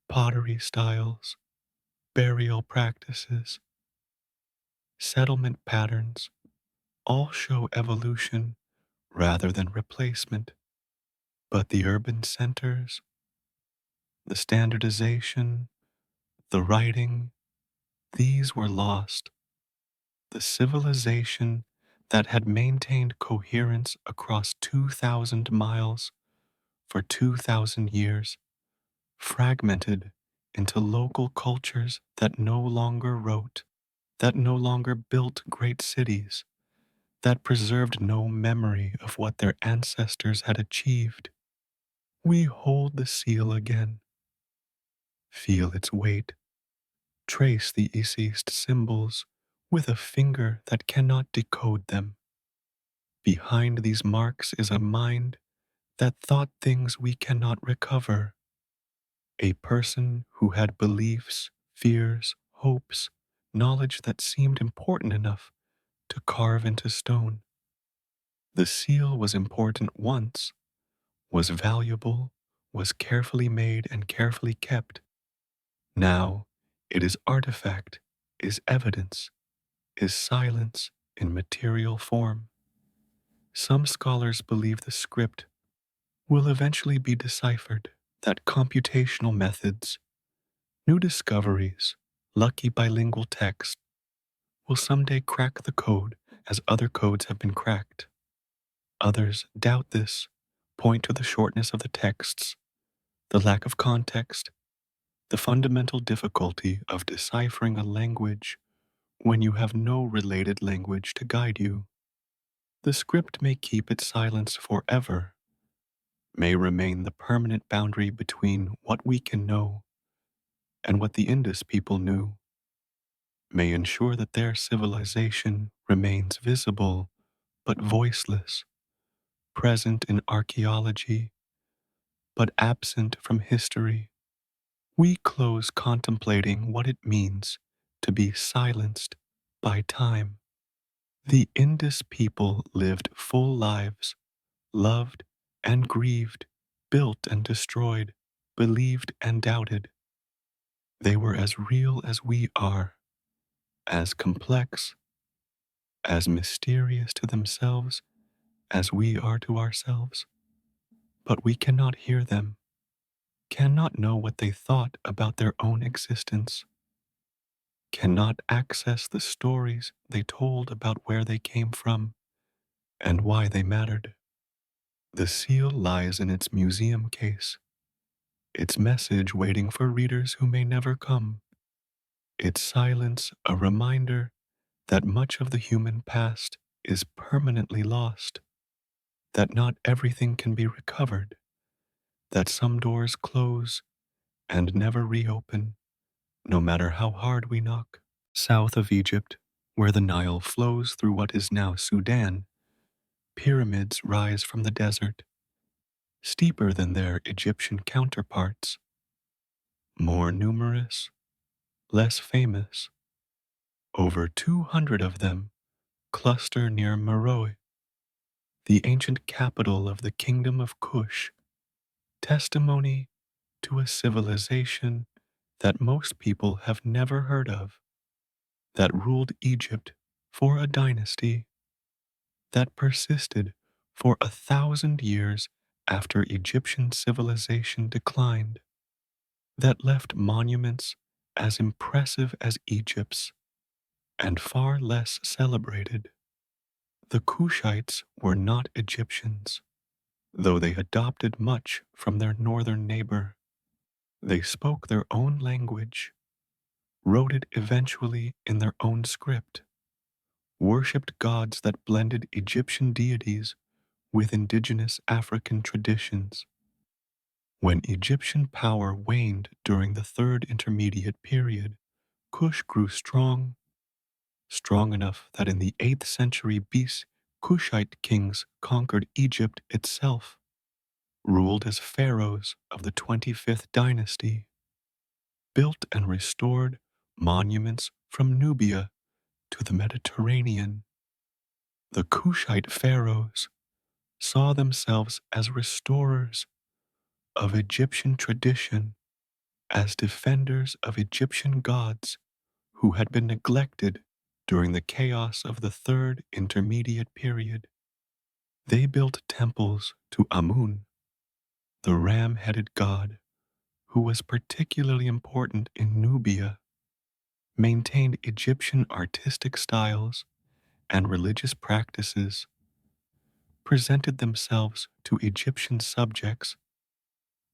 Pottery styles, burial practices, settlement patterns all show evolution rather than replacement. But the urban centers, the standardization, the writing, these were lost. The civilization that had maintained coherence across 2,000 miles for 2,000 years fragmented into local cultures that no longer wrote, that no longer built great cities, that preserved no memory of what their ancestors had achieved. We hold the seal again, feel its weight, trace the essayist symbols with a finger that cannot decode them. Behind these marks is a mind that thought things we cannot recover, a person who had beliefs, fears, hopes, knowledge that seemed important enough to carve into stone. The seal was important once, was valuable, was carefully made and carefully kept. Now it is artifact, is evidence, is silence in material form. Some scholars believe the script will eventually be deciphered, that computational methods, new discoveries, lucky bilingual text will someday crack the code as other codes have been cracked. Others doubt this, point to the shortness of the texts, the lack of context, the fundamental difficulty of deciphering a language when you have no related language to guide you. The script may keep its silence forever, may remain the permanent boundary between what we can know and what the Indus people knew, may ensure that their civilization remains visible but voiceless, present in archaeology but absent from history. We close contemplating what it means to be silenced by time. The Indus people lived full lives, loved and grieved, built and destroyed, believed and doubted. They were as real as we are. as complex, as mysterious to themselves as we are to ourselves. But we cannot hear them, cannot know what they thought about their own existence, cannot access the stories they told about where they came from and why they mattered. The seal lies in its museum case, its message waiting for readers who may never come, its silence a reminder that much of the human past is permanently lost, that not everything can be recovered, that some doors close and never reopen, no matter how hard we knock. South of Egypt, where the Nile flows through what is now Sudan, pyramids rise from the desert, steeper than their Egyptian counterparts, more numerous, less famous. Over 200 of them cluster near Meroe, the ancient capital of the kingdom of Kush, testimony to a civilization that most people have never heard of, that ruled Egypt for a dynasty, that persisted for 1,000 years after Egyptian civilization declined, that left monuments as impressive as Egypt's and far less celebrated. The Kushites were not Egyptians, though they adopted much from their northern neighbor. They spoke their own language, wrote it eventually in their own script, worshipped gods that blended Egyptian deities with indigenous African traditions. When Egyptian power waned during the Third Intermediate Period, Kush grew strong, strong enough that in the 8th century BC, Kushite kings conquered Egypt itself, ruled as pharaohs of the 25th dynasty, built and restored monuments from Nubia to the Mediterranean. The Kushite pharaohs saw themselves as restorers of Egyptian tradition, as defenders of Egyptian gods who had been neglected during the chaos of the Third Intermediate Period. They built temples to Amun, the ram-headed god who was particularly important in Nubia, maintained Egyptian artistic styles and religious practices, presented themselves to Egyptian subjects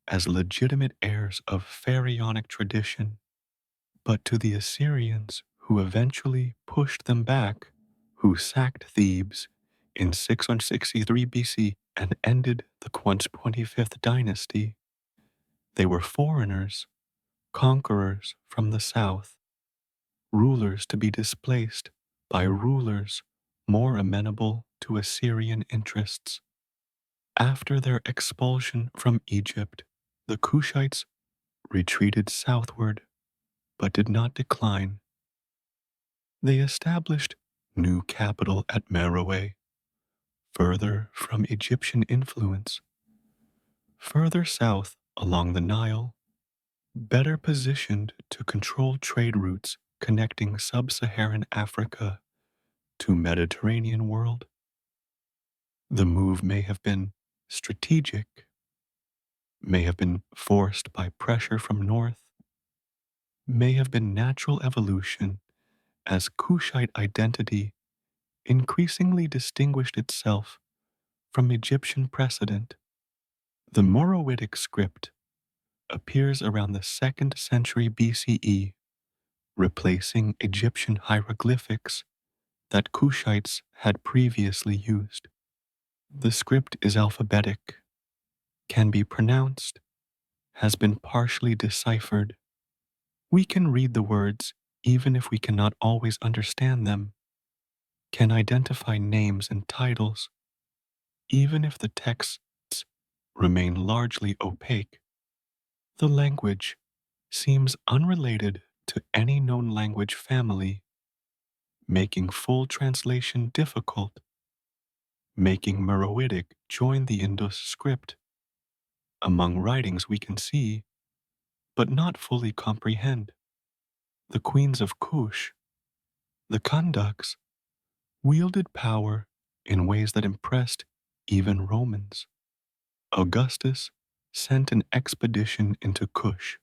as legitimate heirs of pharaonic tradition, but to the Assyrians who eventually pushed them back, who sacked Thebes in 663 BC and ended the 25th dynasty. They were foreigners, conquerors from the south, rulers to be displaced by rulers more amenable to Assyrian interests. After their expulsion from Egypt, the Kushites retreated southward but did not decline. They established new capital at Meroe, further from Egyptian influence. Further south along the Nile, better positioned to control trade routes connecting sub-Saharan Africa to Mediterranean world. The move may have been strategic, may have been forced by pressure from north, may have been natural evolution as Kushite identity increasingly distinguished itself from Egyptian precedent. The Meroitic script appears around the 2nd century BCE, replacing Egyptian hieroglyphics that Kushites had previously used. The script is alphabetic, can be pronounced, has been partially deciphered. We can read the words even if we cannot always understand them, can identify names and titles, even if the texts remain largely opaque. The language seems unrelated to any known language family, making full translation difficult, making Meroitic join the Indus script among writings we can see, but not fully comprehend. The queens of Kush, The conducts wielded power in ways that impressed even Romans. Augustus sent an expedition into Kush.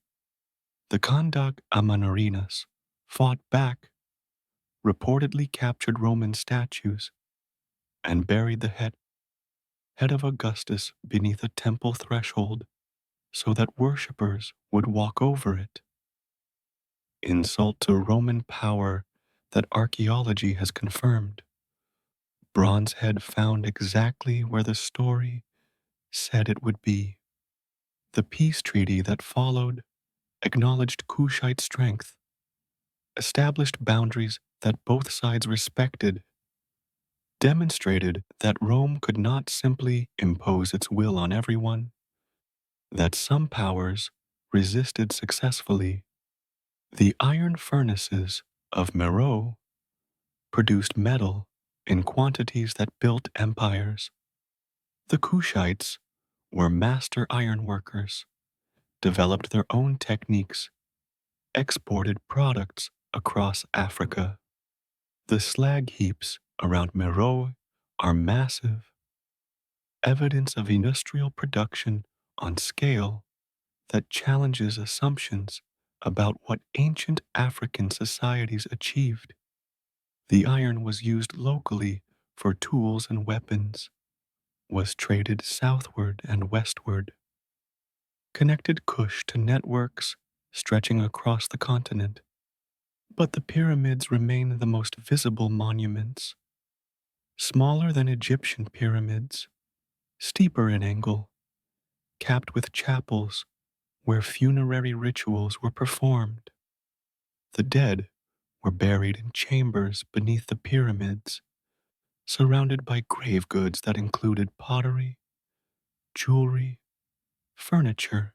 The conduct Amanarinas fought back, reportedly captured Roman statues, and buried the head of Augustus beneath a temple threshold so that worshippers would walk over it. Insult to Roman power that archaeology has confirmed. Bronze head found exactly where the story said it would be. The peace treaty that followed acknowledged Kushite strength, established boundaries that both sides respected, demonstrated that Rome could not simply impose its will on everyone, that some powers resisted successfully. The iron furnaces of Meroe produced metal in quantities that built empires. The Kushites were master ironworkers, developed their own techniques, exported products across Africa. The slag heaps around Meroe are massive, evidence of industrial production on scale that challenges assumptions about what ancient African societies achieved. The iron was used locally for tools and weapons, was traded southward and westward, connected Kush to networks stretching across the continent. But the pyramids remain the most visible monuments, smaller than Egyptian pyramids, steeper in angle, capped with chapels where funerary rituals were performed. The dead were buried in chambers beneath the pyramids, surrounded by grave goods that included pottery, jewelry, furniture,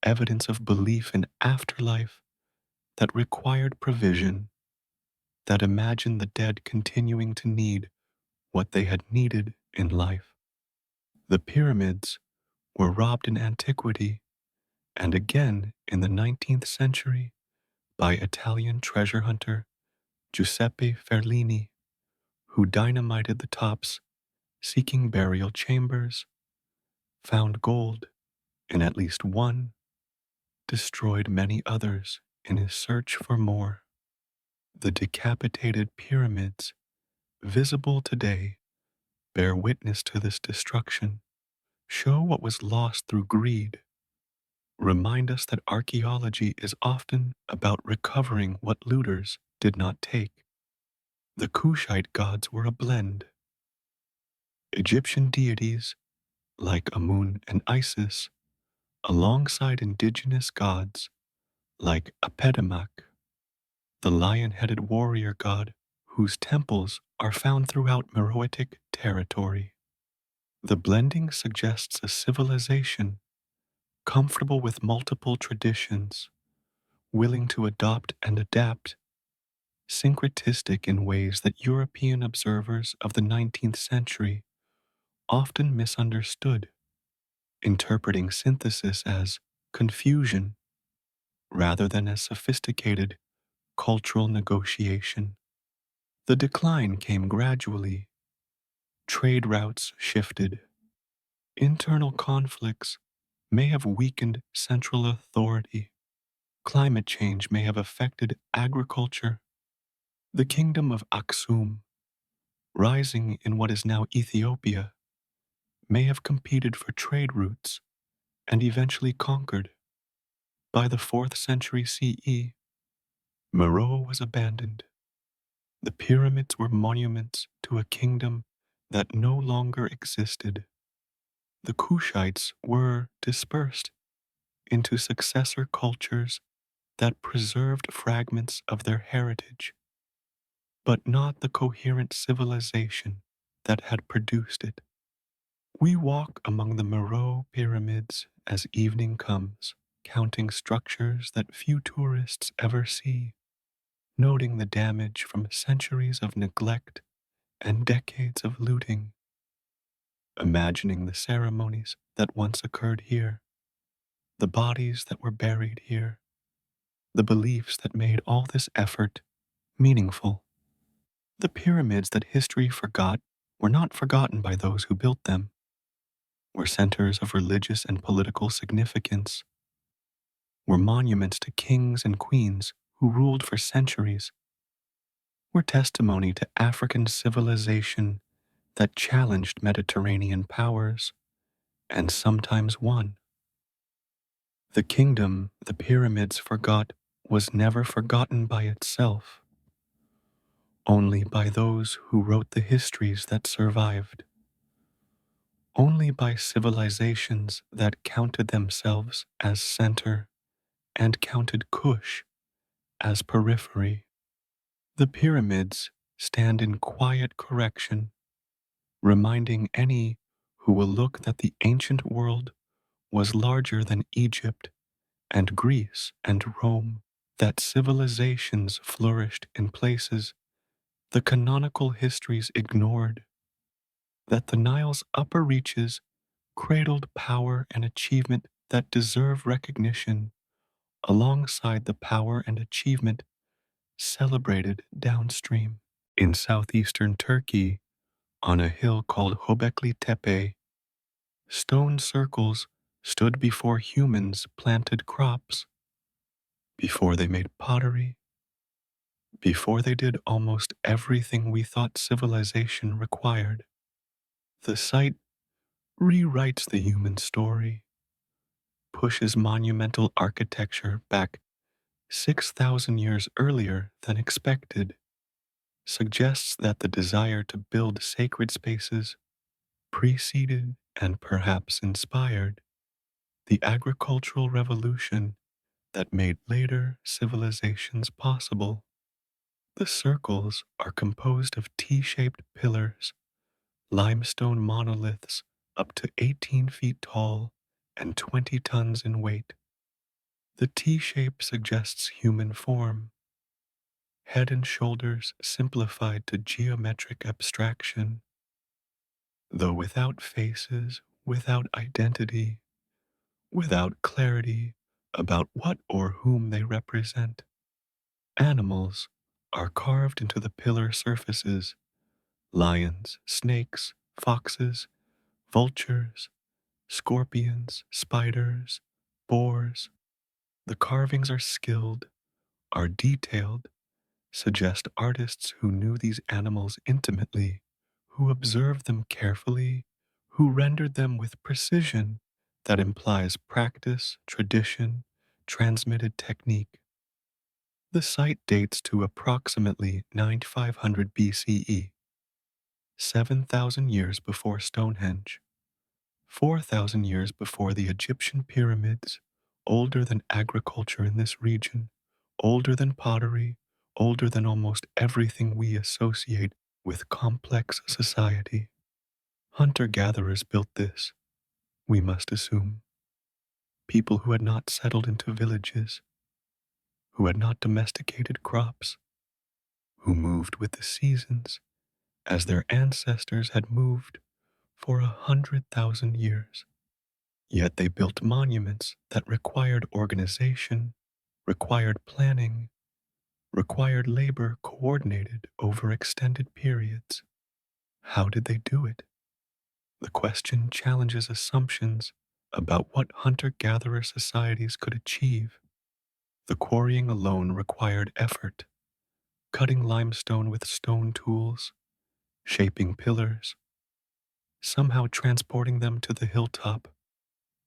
evidence of belief in afterlife that required provision, that imagined the dead continuing to need what they had needed in life. The pyramids were robbed in antiquity and again in the 19th century by Italian treasure hunter Giuseppe Ferlini, who dynamited the tops seeking burial chambers, found gold in at least one, destroyed many others in his search for more. The decapitated pyramids, visible today, bear witness to this destruction, show what was lost through greed, remind us that archaeology is often about recovering what looters did not take. The Kushite gods were a blend. Egyptian deities, like Amun and Isis, alongside indigenous gods, like Apedemak, the lion-headed warrior god whose temples are found throughout Meroitic territory. The blending suggests a civilization comfortable with multiple traditions, willing to adopt and adapt, syncretistic in ways that European observers of the 19th century often misunderstood, interpreting synthesis as confusion rather than as sophisticated cultural negotiation. The decline came gradually. Trade routes shifted. Internal conflicts may have weakened central authority. Climate change may have affected agriculture. The kingdom of Aksum, rising in what is now Ethiopia, may have competed for trade routes and eventually conquered. By the 4th century CE, Meroe was abandoned. The pyramids were monuments to a kingdom that no longer existed. The Kushites were dispersed into successor cultures that preserved fragments of their heritage, but not the coherent civilization that had produced it. We walk among the Meroe pyramids as evening comes, counting structures that few tourists ever see, noting the damage from centuries of neglect and decades of looting, imagining the ceremonies that once occurred here, the bodies that were buried here, the beliefs that made all this effort meaningful. The pyramids that history forgot were not forgotten by those who built them, were centers of religious and political significance, were monuments to kings and queens who ruled for centuries, were testimony to African civilization that challenged Mediterranean powers and sometimes won. The kingdom the pyramids forgot was never forgotten by itself, only by those who wrote the histories that survived, only by civilizations that counted themselves as center and counted Kush as periphery. The pyramids stand in quiet correction, reminding any who will look that the ancient world was larger than Egypt and Greece and Rome, that civilizations flourished in places the canonical histories ignored, that the Nile's upper reaches cradled power and achievement that deserve recognition alongside the power and achievement celebrated downstream. In southeastern Turkey, on a hill called Hobekli Tepe, stone circles stood before humans planted crops, before they made pottery, before they did almost everything we thought civilization required. The site rewrites the human story, pushes monumental architecture back 6,000 years earlier than expected, suggests that the desire to build sacred spaces preceded and perhaps inspired the agricultural revolution that made later civilizations possible. The circles are composed of T-shaped pillars, limestone monoliths up to 18 feet tall and 20 tons in weight. The T shape suggests human form, head and shoulders simplified to geometric abstraction, though without faces, without identity, without clarity about what or whom they represent. Animals are carved into the pillar surfaces: lions, snakes, foxes, vultures, scorpions, spiders, boars. The carvings are skilled, are detailed, suggest artists who knew these animals intimately, who observed them carefully, who rendered them with precision that implies practice, tradition, transmitted technique. The site dates to approximately 9500 BCE, 7,000 years before Stonehenge, 4,000 years before the Egyptian pyramids, older than agriculture in this region, older than pottery, older than almost everything we associate with complex society. Hunter-gatherers built this, we must assume. People who had not settled into villages, who had not domesticated crops, who moved with the seasons as their ancestors had moved for 100,000 years. Yet they built monuments that required organization, required planning, required labor coordinated over extended periods. How did they do it? The question challenges assumptions about what hunter-gatherer societies could achieve. The quarrying alone required effort, cutting limestone with stone tools, shaping pillars, somehow transporting them to the hilltop,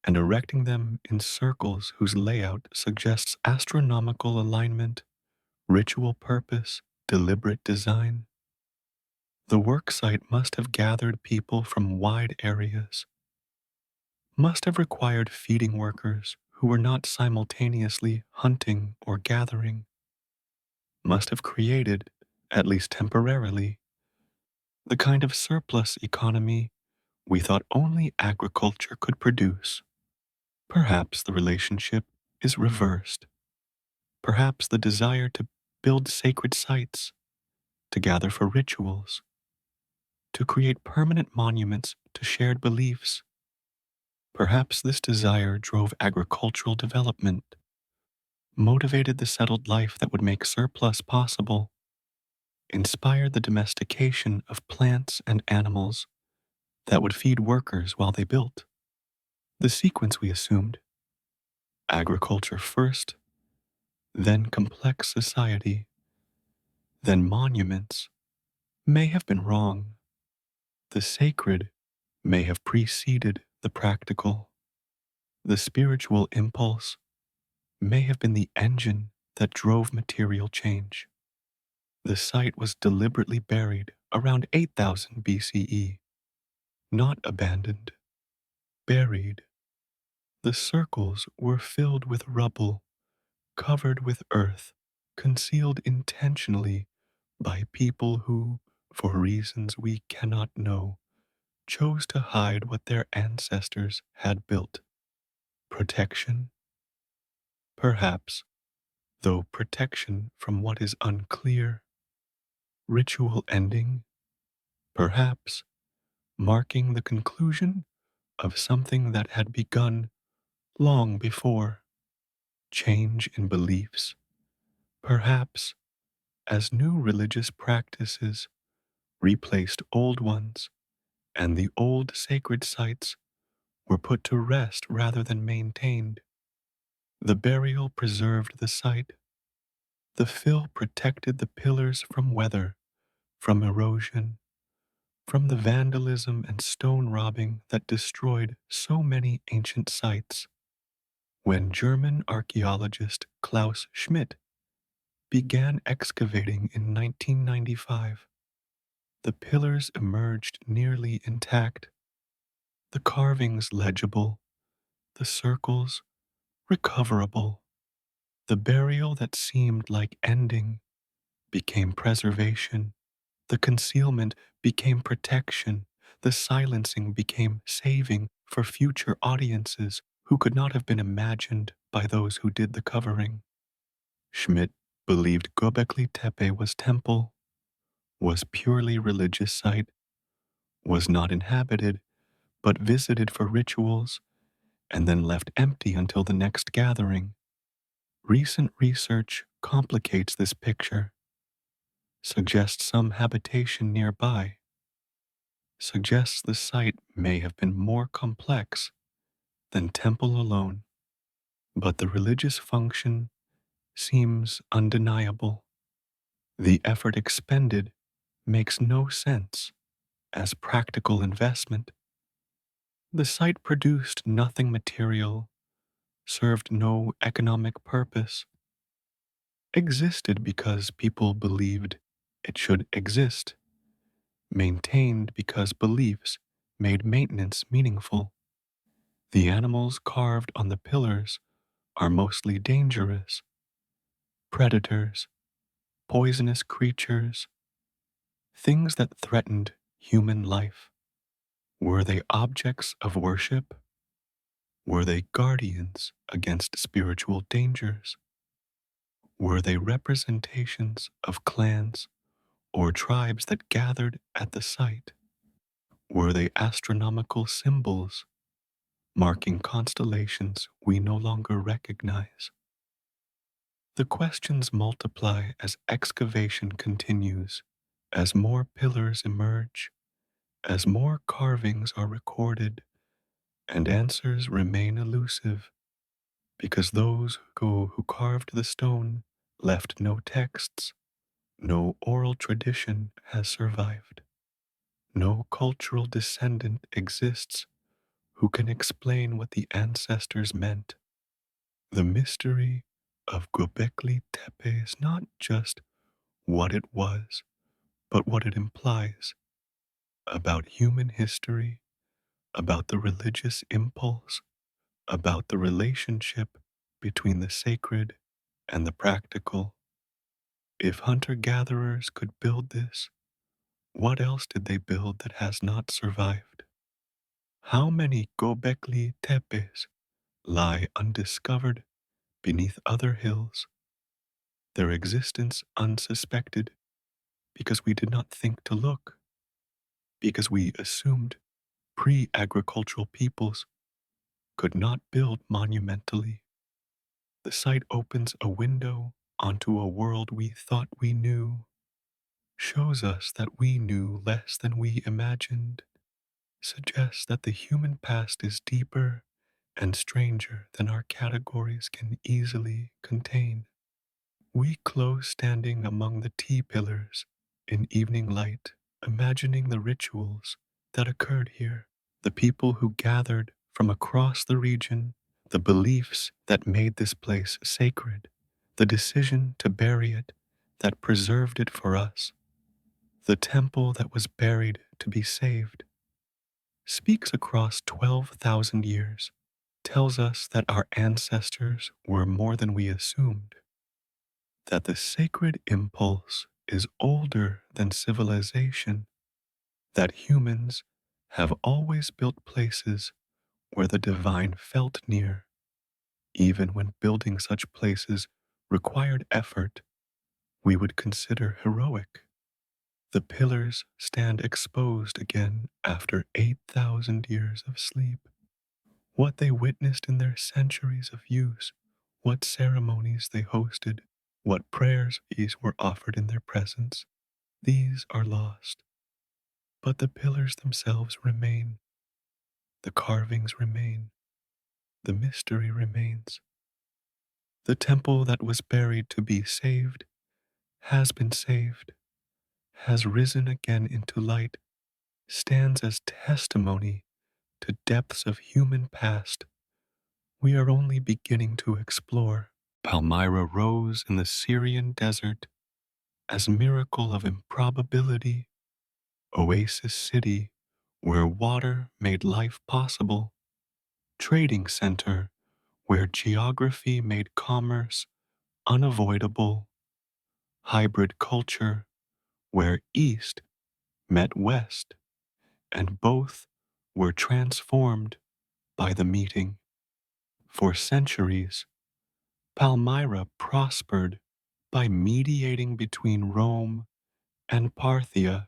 and erecting them in circles whose layout suggests astronomical alignment, ritual purpose, deliberate design. The worksite must have gathered people from wide areas, must have required feeding workers who were not simultaneously hunting or gathering, must have created, at least temporarily, the kind of surplus economy we thought only agriculture could produce. Perhaps the relationship is reversed. Perhaps the desire to build sacred sites, to gather for rituals, to create permanent monuments to shared beliefs. Perhaps this desire drove agricultural development, motivated the settled life that would make surplus possible. inspired the domestication of plants and animals that would feed workers while they built. The sequence we assumed, agriculture first, then complex society, then monuments, may have been wrong. The sacred may have preceded the practical. The spiritual impulse may have been the engine that drove material change. The site was deliberately buried around 8000 BCE, not abandoned, buried. The circles were filled with rubble, covered with earth, concealed intentionally by people who, for reasons we cannot know, chose to hide what their ancestors had built. Protection? Perhaps, though protection from what is unclear. Ritual ending? Perhaps, marking the conclusion of something that had begun long before. Change in beliefs? Perhaps, as new religious practices replaced old ones, and the old sacred sites were put to rest rather than maintained. The burial preserved the site. The fill protected the pillars from weather, from erosion, from the vandalism and stone robbing that destroyed so many ancient sites. When German archaeologist Klaus Schmidt began excavating in 1995, the pillars emerged nearly intact, the carvings legible, the circles recoverable. The burial that seemed like ending became preservation. The concealment became protection. The silencing became saving for future audiences who could not have been imagined by those who did the covering. Schmidt believed Göbekli Tepe was temple, was purely religious site, was not inhabited, but visited for rituals, and then left empty until the next gathering. Recent research complicates this picture, suggests some habitation nearby, suggests the site may have been more complex than temple alone, but the religious function seems undeniable. The effort expended makes no sense as practical investment. The site produced nothing material, served no economic purpose, existed because people believed it should exist, maintained because beliefs made maintenance meaningful. The animals carved on the pillars are mostly dangerous, predators, poisonous creatures, things that threatened human life. Were they objects of worship? Were they guardians against spiritual dangers? Were they representations of clans or tribes that gathered at the site? Were they astronomical symbols marking constellations we no longer recognize? The questions multiply as excavation continues, as more pillars emerge, as more carvings are recorded, and answers remain elusive, because those who carved the stone left no texts, no oral tradition has survived. No cultural descendant exists who can explain what the ancestors meant. The mystery of Göbekli Tepe is not just what it was, but what it implies about human history, about the religious impulse, about the relationship between the sacred and the practical. If hunter gatherers could build this, what else did they build that has not survived? How many Göbekli Tepes lie undiscovered beneath other hills, their existence unsuspected because we did not think to look, because we assumed pre agricultural peoples could not build monumentally? The site opens a window onto a world we thought we knew. shows us that we knew less than we imagined, suggests that the human past is deeper and stranger than our categories can easily contain. We close standing among the T-pillars in evening light, imagining the rituals that occurred here, the people who gathered from across the region, the beliefs that made this place sacred, the decision to bury it that preserved it for us, the temple that was buried to be saved, speaks across 12,000 years, tells us that our ancestors were more than we assumed, that the sacred impulse is older than civilization, that humans have always built places where the divine felt near, even when building such places required effort we would consider heroic. The pillars stand exposed again after 8,000 years of sleep. What they witnessed in their centuries of use, what ceremonies they hosted, what prayers these were offered in their presence, these are lost. But the pillars themselves remain, the carvings remain, the mystery remains. The temple that was buried to be saved has been saved, has risen again into light, stands as testimony to depths of human past we are only beginning to explore. Palmyra rose in the Syrian desert as miracle of improbability, oasis city where water made life possible, trading center where geography made commerce unavoidable, hybrid culture where East met West, and both were transformed by the meeting. For centuries, Palmyra prospered by mediating between Rome and Parthia,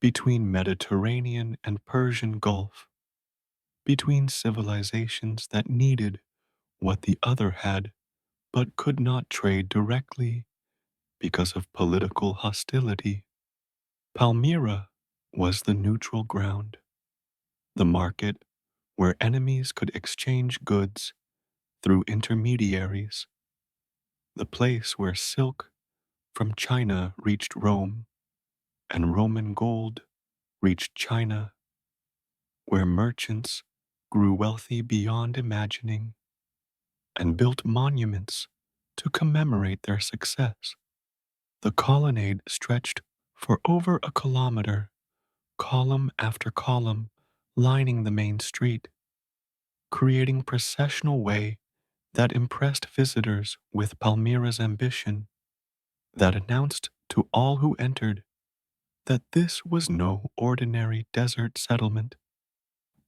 between Mediterranean and Persian Gulf, between civilizations that needed what the other had but could not trade directly because of political hostility. Palmyra was the neutral ground, the market where enemies could exchange goods through intermediaries, the place where silk from China reached Rome and Roman gold reached China, where merchants grew wealthy beyond imagining and built monuments to commemorate their success. The colonnade stretched for over a kilometer, column after column, lining the main street, creating processional way that impressed visitors with Palmyra's ambition, that announced to all who entered that this was no ordinary desert settlement,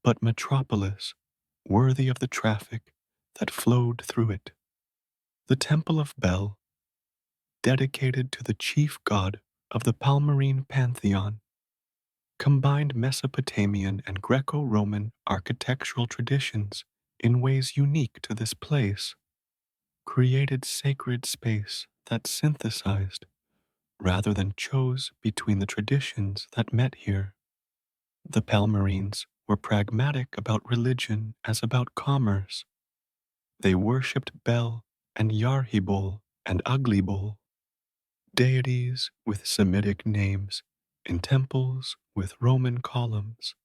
but metropolis worthy of the traffic that flowed through it. The Temple of Bel, dedicated to the chief god of the Palmyrene pantheon, combined Mesopotamian and Greco-Roman architectural traditions in ways unique to this place, created sacred space that synthesized rather than chose between the traditions that met here. The Palmyrenes were pragmatic about religion as about commerce. They worshipped Bel and Yarhibol and Uglibol, deities with Semitic names in temples with Roman columns,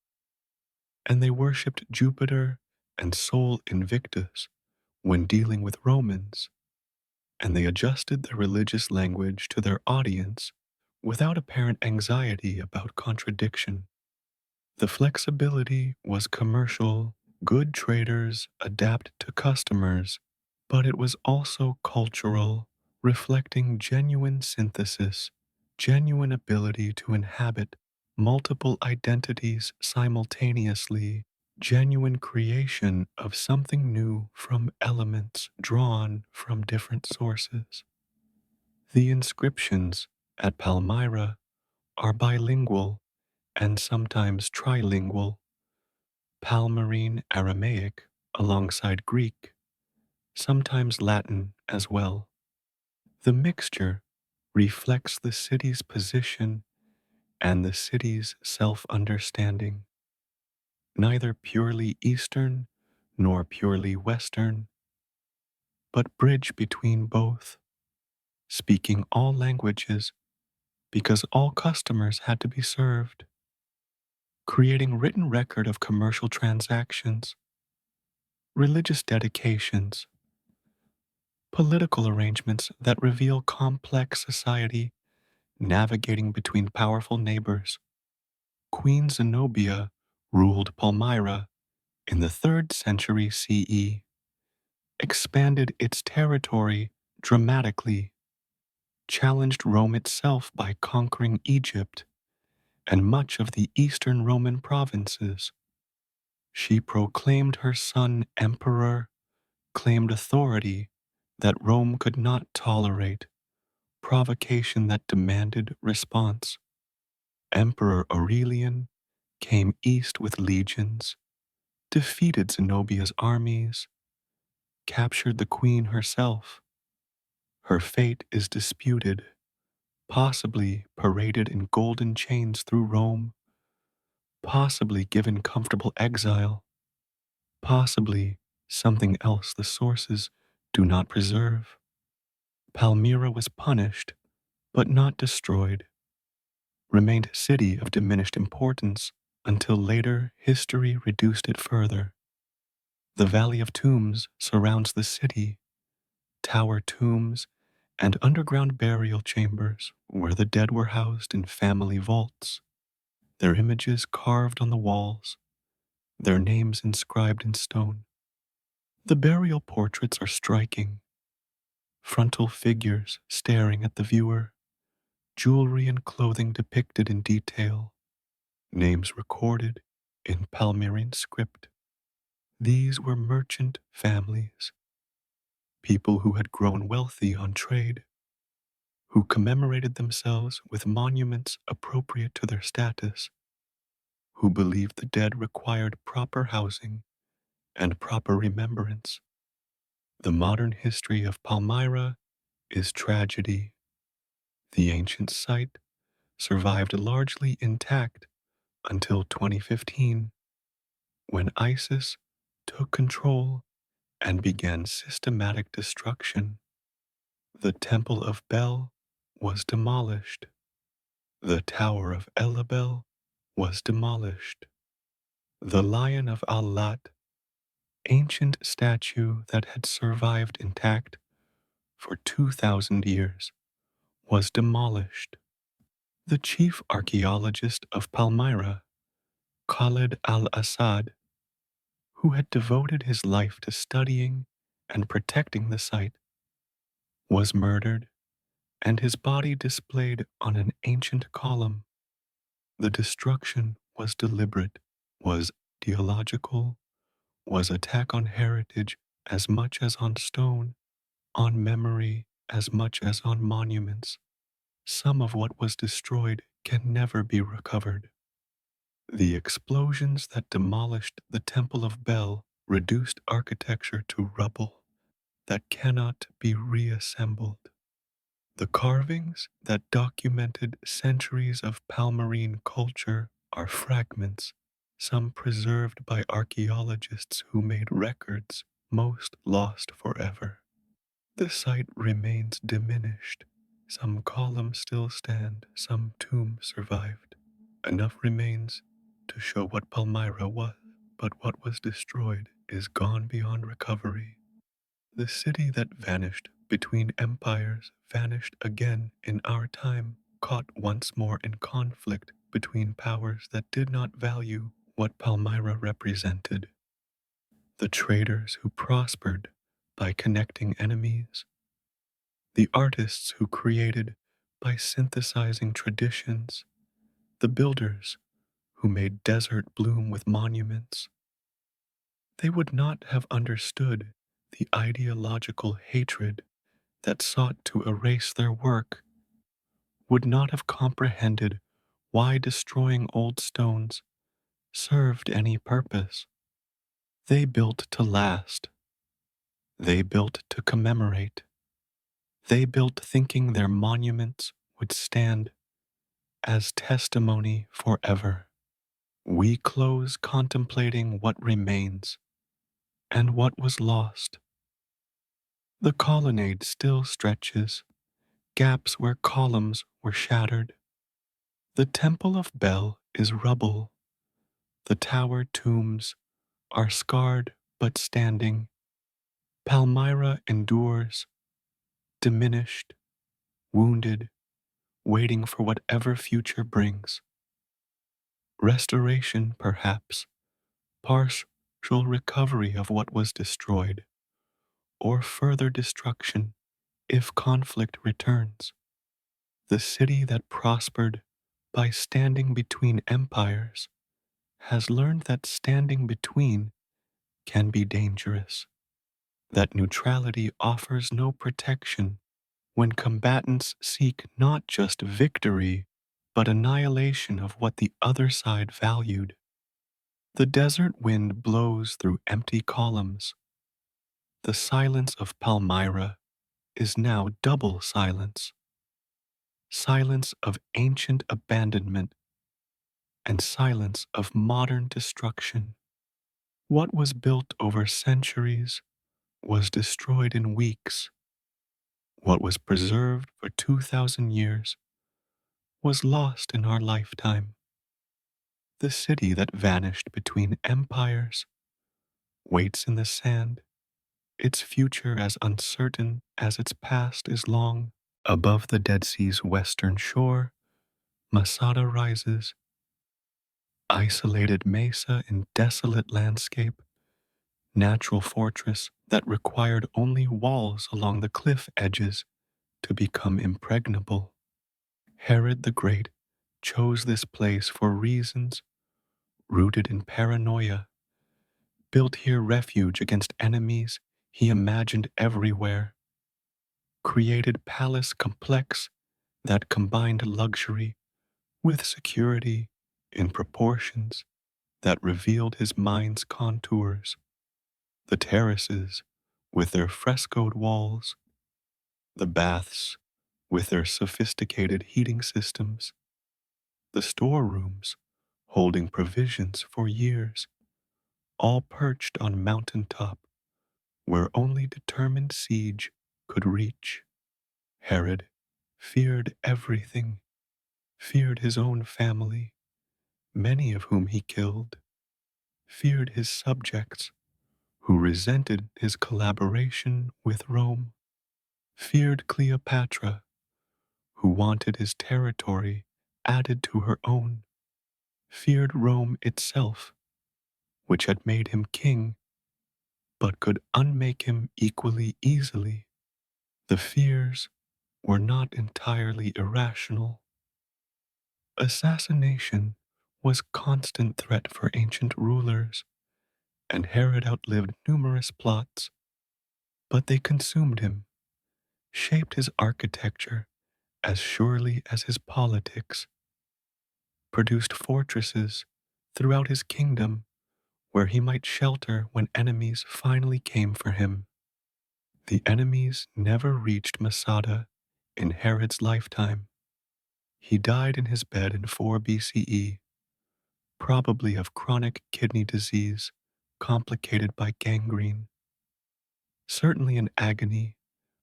and they worshipped Jupiter and Sol Invictus when dealing with Romans, and they adjusted their religious language to their audience without apparent anxiety about contradiction. The flexibility was commercial, good traders adapt to customers, but it was also cultural, reflecting genuine synthesis, genuine ability to inhabit multiple identities simultaneously, genuine creation of something new from elements drawn from different sources. The inscriptions at Palmyra are bilingual and sometimes trilingual, Palmyrene Aramaic alongside Greek, sometimes Latin as well. The mixture reflects the city's position and the city's self-understanding, neither purely Eastern nor purely Western, but bridge between both, speaking all languages because all customers had to be served, creating written record of commercial transactions, religious dedications, political arrangements that reveal complex society navigating between powerful neighbors. Queen Zenobia ruled Palmyra in the 3rd century CE, expanded its territory dramatically, challenged Rome itself by conquering Egypt and much of the eastern Roman provinces. She proclaimed her son emperor, claimed authority that Rome could not tolerate, provocation that demanded response. Emperor Aurelian came east with legions, defeated Zenobia's armies, captured the queen herself. Her fate is disputed, possibly paraded in golden chains through Rome, possibly given comfortable exile, possibly something else the sources do not preserve. Palmyra was punished, but not destroyed, remained a city of diminished importance until later history reduced it further. The Valley of Tombs surrounds the city, tower tombs and underground burial chambers where the dead were housed in family vaults, their images carved on the walls, their names inscribed in stone. The burial portraits are striking, frontal figures staring at the viewer, jewelry and clothing depicted in detail, names recorded in Palmyrean script. These were merchant families, people who had grown wealthy on trade, who commemorated themselves with monuments appropriate to their status, who believed the dead required proper housing and proper remembrance. The modern history of Palmyra is tragedy. The ancient site survived largely intact until 2015, when ISIS took control and began systematic destruction. The Temple of Bel was demolished. The Tower of Elabel was demolished. The Lion of Al-Lat, ancient statue that had survived intact for 2,000 years, was demolished. The chief archaeologist of Palmyra, Khalid al-Assad, who had devoted his life to studying and protecting the site, was murdered and his body displayed on an ancient column. The destruction was deliberate, was ideological, was attack on heritage as much as on stone, on memory as much as on monuments. Some of what was destroyed can never be recovered. The explosions that demolished the Temple of Bel reduced architecture to rubble that cannot be reassembled. The carvings that documented centuries of Palmyrene culture are fragments, some preserved by archaeologists who made records, most lost forever. The site remains diminished. Some columns still stand, some tombs survived. Enough remains to show what Palmyra was, but what was destroyed is gone beyond recovery. The city that vanished between empires vanished again in our time, caught once more in conflict between powers that did not value what Palmyra represented. The traders who prospered by connecting enemies, the artists who created by synthesizing traditions, the builders who made desert bloom with monuments. They would not have understood the ideological hatred that sought to erase their work, would not have comprehended why destroying old stones served any purpose. They built to last. They built to commemorate. They built thinking their monuments would stand as testimony forever. We close contemplating what remains and what was lost. The colonnade still stretches, gaps where columns were shattered. The temple of Bel is rubble. The tower tombs are scarred but standing. Palmyra endures, diminished, wounded, waiting for whatever future brings. Restoration, perhaps, partial recovery of what was destroyed, or further destruction if conflict returns. The city that prospered by standing between empires has learned that standing between can be dangerous, that neutrality offers no protection when combatants seek not just victory, but annihilation of what the other side valued. The desert wind blows through empty columns. The silence of Palmyra is now double silence, silence of ancient abandonment and silence of modern destruction. What was built over centuries was destroyed in weeks. What was preserved for 2,000 years was lost in our lifetime. The city that vanished between empires waits in the sand, its future as uncertain as its past is long. Above the Dead Sea's western shore, Masada rises, isolated mesa in desolate landscape, natural fortress that required only walls along the cliff edges to become impregnable. Herod the Great chose this place for reasons rooted in paranoia, built here refuge against enemies he imagined everywhere, created palace complex that combined luxury with security in proportions that revealed his mind's contours. The terraces with their frescoed walls, the baths with their sophisticated heating systems, the storerooms holding provisions for years, all perched on mountain top where only determined siege could reach. Herod feared everything, feared his own family, many of whom he killed, feared his subjects, who resented his collaboration with Rome, feared Cleopatra, who wanted his territory added to her own, feared Rome itself, which had made him king, but could unmake him equally easily. The fears were not entirely irrational. Assassination was constant threat for ancient rulers, and Herod outlived numerous plots, but they consumed him, shaped his architecture as surely as his politics, produced fortresses throughout his kingdom where he might shelter when enemies finally came for him. The enemies never reached Masada in Herod's lifetime. He died in his bed in 4 BCE, probably of chronic kidney disease complicated by gangrene. Certainly in agony,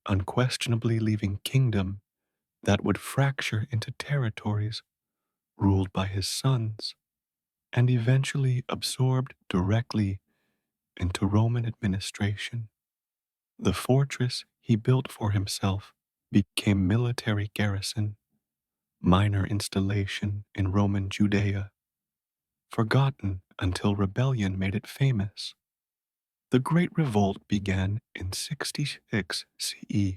unquestionably leaving kingdom that would fracture into territories ruled by his sons and eventually absorbed directly into Roman administration. The fortress he built for himself became military garrison, minor installation in Roman Judea, forgotten until rebellion made it famous. The Great Revolt began in 66 CE,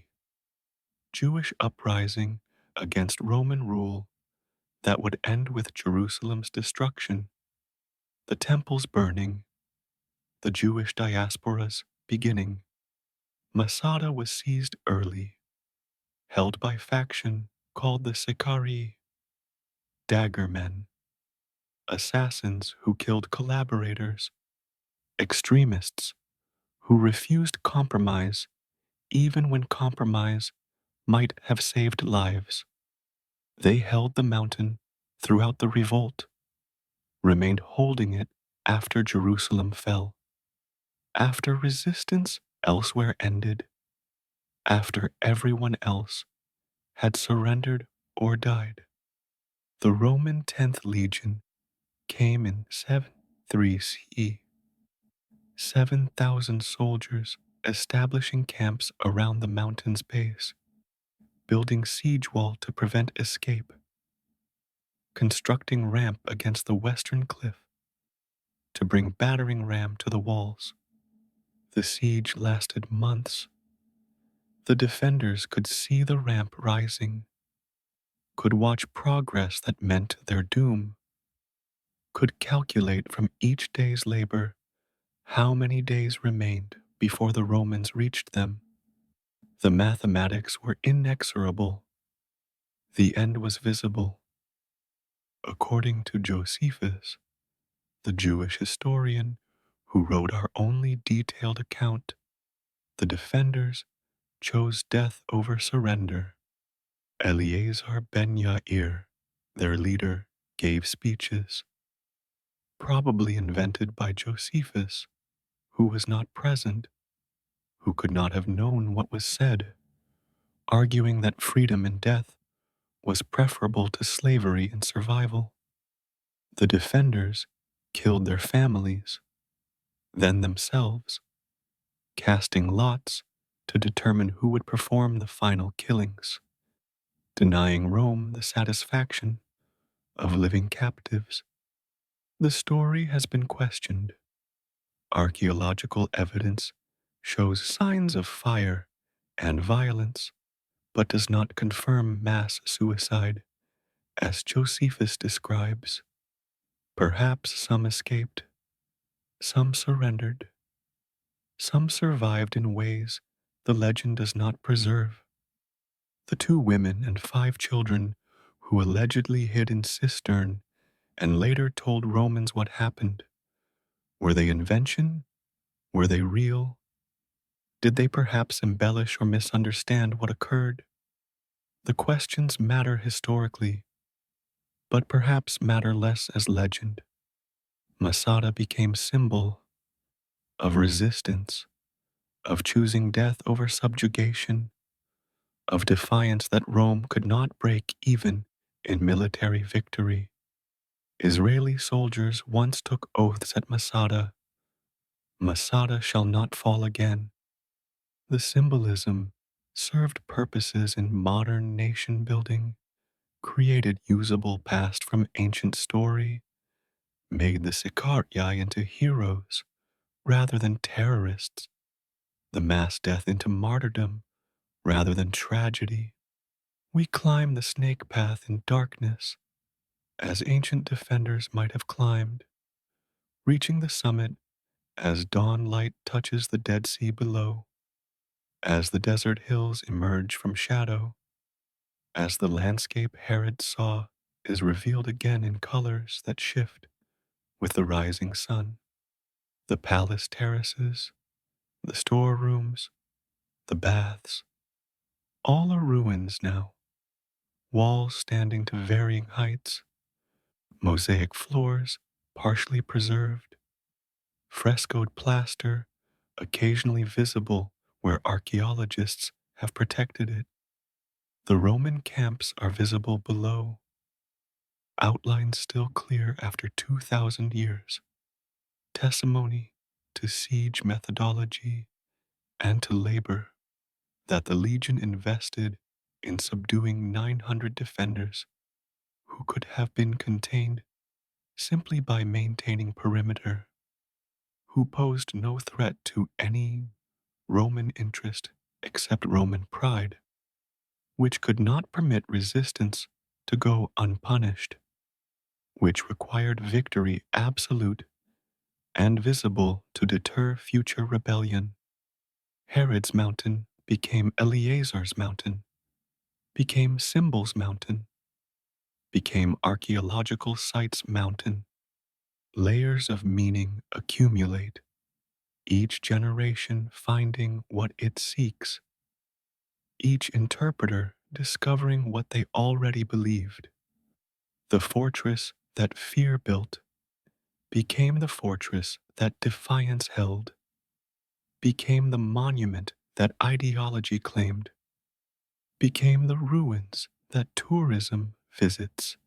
Jewish uprising against Roman rule that would end with Jerusalem's destruction, the temples burning, the Jewish diaspora's beginning. Masada was seized early, held by faction called the Sicarii, dagger men, assassins who killed collaborators, extremists who refused compromise even when compromise might have saved lives. They held the mountain throughout the revolt, remained holding it after Jerusalem fell, after resistance elsewhere ended, after everyone else had surrendered or died. The Roman 10th Legion came in 73 CE, 7,000 soldiers establishing camps around the mountain's base, building siege wall to prevent escape, constructing ramp against the western cliff to bring battering ram to the walls. The siege lasted months. The defenders could see the ramp rising, could watch progress that meant their doom, could calculate from each day's labor how many days remained before the Romans reached them. The mathematics were inexorable. The end was visible. According to Josephus, the Jewish historian who wrote our only detailed account, the defenders chose death over surrender. Eleazar ben Yair, their leader, gave speeches, probably invented by Josephus, who was not present, who could not have known what was said, arguing that freedom in death was preferable to slavery in survival. The defenders killed their families, then themselves, casting lots to determine who would perform the final killings, denying Rome the satisfaction of living captives. The story has been questioned. Archaeological evidence shows signs of fire and violence, but does not confirm mass suicide, as Josephus describes. Perhaps some escaped, some surrendered, some survived in ways the legend does not preserve. The 2 women and 5 children who allegedly hid in cistern and later told Romans what happened, were they invention? Were they real? Did they perhaps embellish or misunderstand what occurred? The questions matter historically, but perhaps matter less as legend. Masada became symbol of resistance, of choosing death over subjugation, of defiance that Rome could not break even in military victory. Israeli soldiers once took oaths at Masada. Masada shall not fall again. The symbolism served purposes in modern nation building, created usable past from ancient story, made the Sicarii into heroes rather than terrorists, the mass death into martyrdom rather than tragedy. We climb the snake path in darkness, as ancient defenders might have climbed, reaching the summit as dawn light touches the Dead Sea below, as the desert hills emerge from shadow, as the landscape Herod saw is revealed again in colors that shift with the rising sun. The palace terraces, the storerooms, the baths, all are ruins now, walls standing to varying heights, mosaic floors partially preserved, frescoed plaster occasionally visible where archaeologists have protected it. The Roman camps are visible below, outlines still clear after 2,000 years, testimony to siege methodology and to labor that the legion invested in subduing 900 defenders who could have been contained simply by maintaining perimeter, who posed no threat to any Roman interest except Roman pride, which could not permit resistance to go unpunished, which required victory absolute and visible to deter future rebellion. Herod's mountain became Eleazar's mountain, became Symbol's mountain, became archaeological sites mountain. Layers of meaning accumulate, each generation finding what it seeks, each interpreter discovering what they already believed. The fortress that fear built became the fortress that defiance held, became the monument that ideology claimed, became the ruins that tourism visits.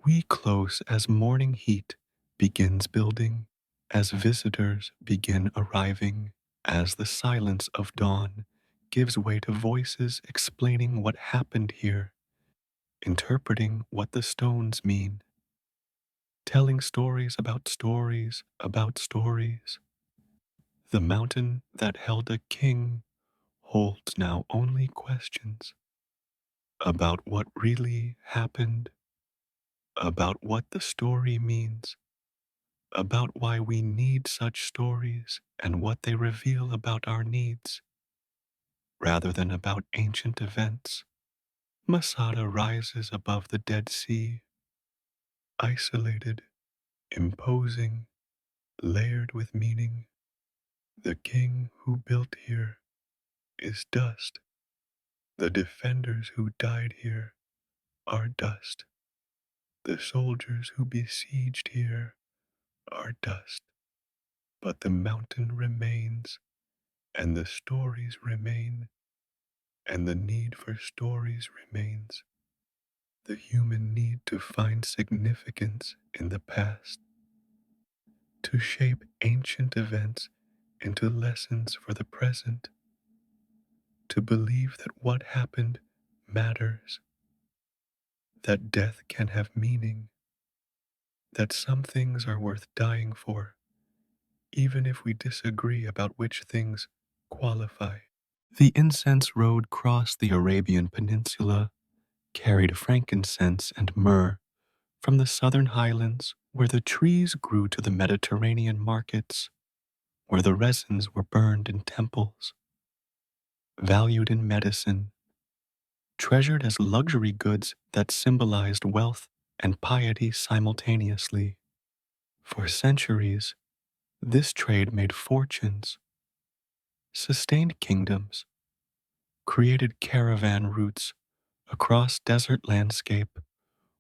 We close as morning heat begins building, as visitors begin arriving, as the silence of dawn gives way to voices explaining what happened here, interpreting what the stones mean, telling stories about stories about stories. The mountain that held a king holds now only questions about what really happened, about what the story means, about why we need such stories and what they reveal about our needs, rather than about ancient events. Masada rises above the Dead Sea, isolated, imposing, layered with meaning. The king who built here is dust. The defenders who died here are dust. The soldiers who besieged here are dust. But the mountain remains, and the stories remain, and the need for stories remains. The human need to find significance in the past, to shape ancient events into lessons for the present, to believe that what happened matters, that death can have meaning, that some things are worth dying for, even if we disagree about which things qualify. The incense road crossed the Arabian Peninsula, carried frankincense and myrrh from the southern highlands where the trees grew to the Mediterranean markets, where the resins were burned in temples, valued in medicine, treasured as luxury goods that symbolized wealth and piety simultaneously. For centuries, this trade made fortunes, sustained kingdoms, created caravan routes across desert landscape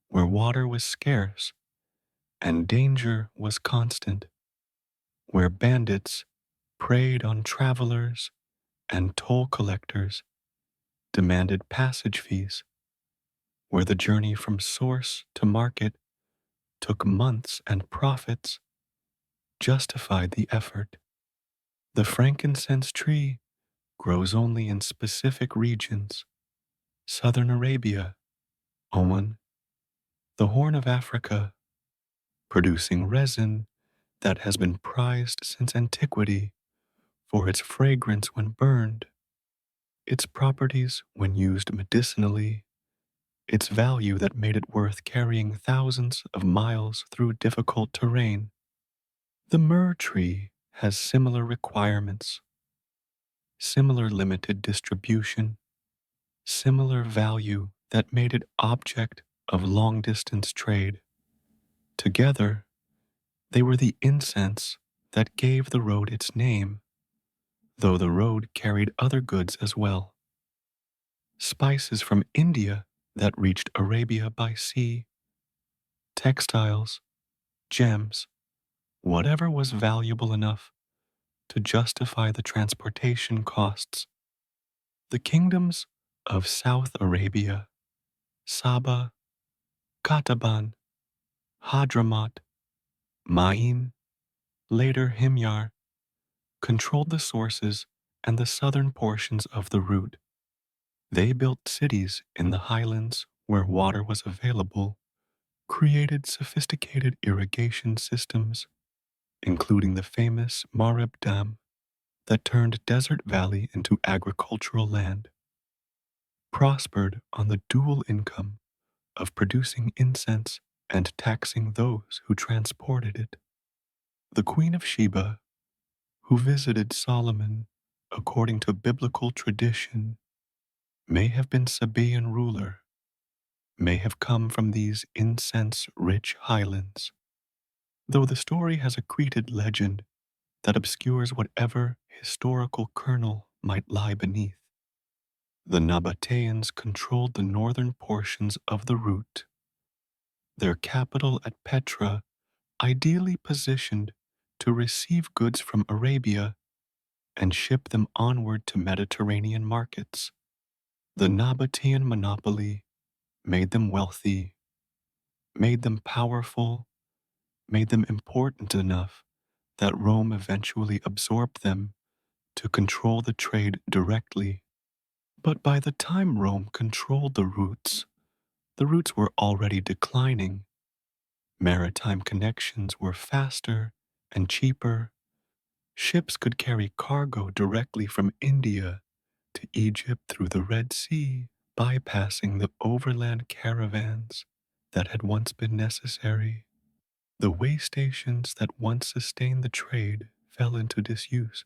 where water was scarce and danger was constant, where bandits preyed on travelers and toll collectors demanded passage fees, where the journey from source to market took months and profits justified the effort. The frankincense tree grows only in specific regions: southern Arabia, Oman, the Horn of Africa, producing resin that has been prized since antiquity for its fragrance when burned, its properties when used medicinally, its value that made it worth carrying thousands of miles through difficult terrain. The myrrh tree has similar requirements, similar limited distribution, similar value that made it object of long-distance trade. Together, they were the incense that gave the road its name, though the road carried other goods as well. Spices from India that reached Arabia by sea, textiles, gems, whatever was valuable enough to justify the transportation costs. The kingdoms of South Arabia, Saba, Qataban, Hadramaut, Ma'in, later Himyar, controlled the sources and the southern portions of the route. They built cities in the highlands where water was available, created sophisticated irrigation systems, including the famous Marib Dam that turned desert valley into agricultural land, prospered on the dual income of producing incense and taxing those who transported it. The Queen of Sheba, who visited Solomon according to biblical tradition, may have been Sabaean ruler, may have come from these incense-rich highlands, though the story has a created legend that obscures whatever historical kernel might lie beneath. The Nabateans controlled the northern portions of the route, their capital at Petra ideally positioned to receive goods from Arabia and ship them onward to Mediterranean markets. The Nabatean monopoly made them wealthy, made them powerful, made them important enough that Rome eventually absorbed them to control the trade directly. But by the time Rome controlled the routes were already declining. Maritime connections were faster and cheaper. Ships could carry cargo directly from India to Egypt through the Red Sea, bypassing the overland caravans that had once been necessary. The way stations that once sustained the trade fell into disuse.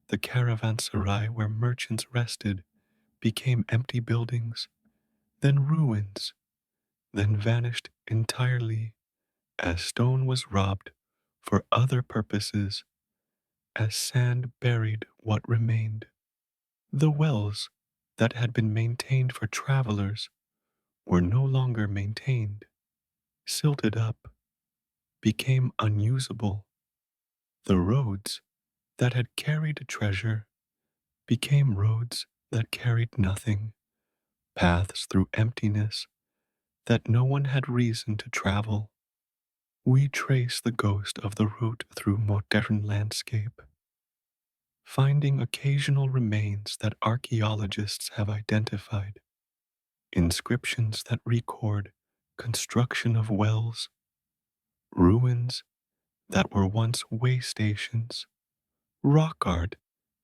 The caravanserai where merchants rested became empty buildings, then ruins, then vanished entirely as stone was robbed for other purposes, as sand buried what remained. The wells that had been maintained for travelers were no longer maintained, silted up, became unusable. The roads that had carried treasure became roads that carried nothing, paths through emptiness that no one had reason to travel. We trace the ghost of the route through modern landscape, finding occasional remains that archaeologists have identified, inscriptions that record construction of wells, ruins that were once way stations, rock art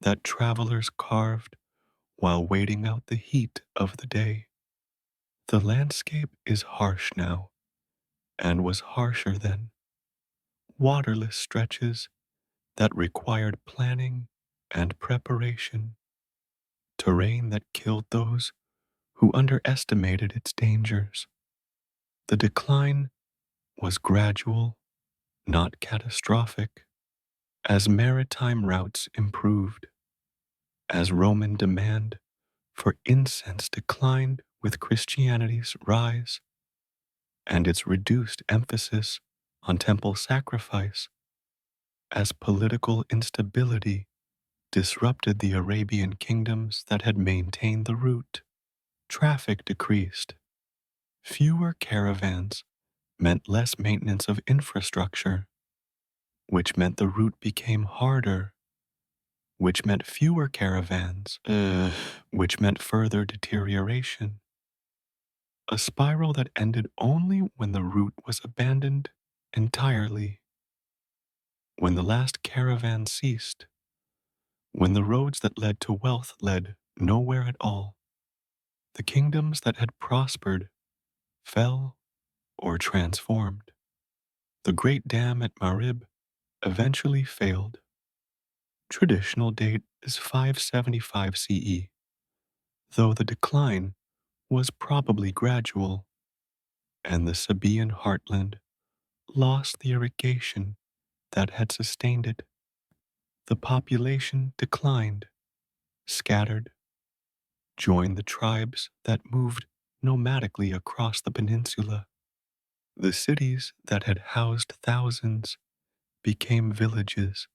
that travelers carved while waiting out the heat of the day. The landscape is harsh now, and was harsher then. Waterless stretches that required planning and preparation, terrain that killed those who underestimated its dangers. The decline was gradual, not catastrophic, as maritime routes improved, as Roman demand for incense declined with Christianity's rise, and its reduced emphasis on temple sacrifice, as political instability disrupted the Arabian kingdoms that had maintained the route. Traffic decreased. Fewer caravans meant less maintenance of infrastructure, which meant the route became harder, which meant fewer caravans, which meant further deterioration. A spiral that ended only when the route was abandoned entirely, when the last caravan ceased, when the roads that led to wealth led nowhere at all. The kingdoms that had prospered fell or transformed. The great dam at Marib eventually failed. Traditional date is 575 CE, though the decline was probably gradual, and the Sabaean heartland lost the irrigation that had sustained it. The population declined, scattered, joined the tribes that moved nomadically across the peninsula. The cities that had housed thousands became villages,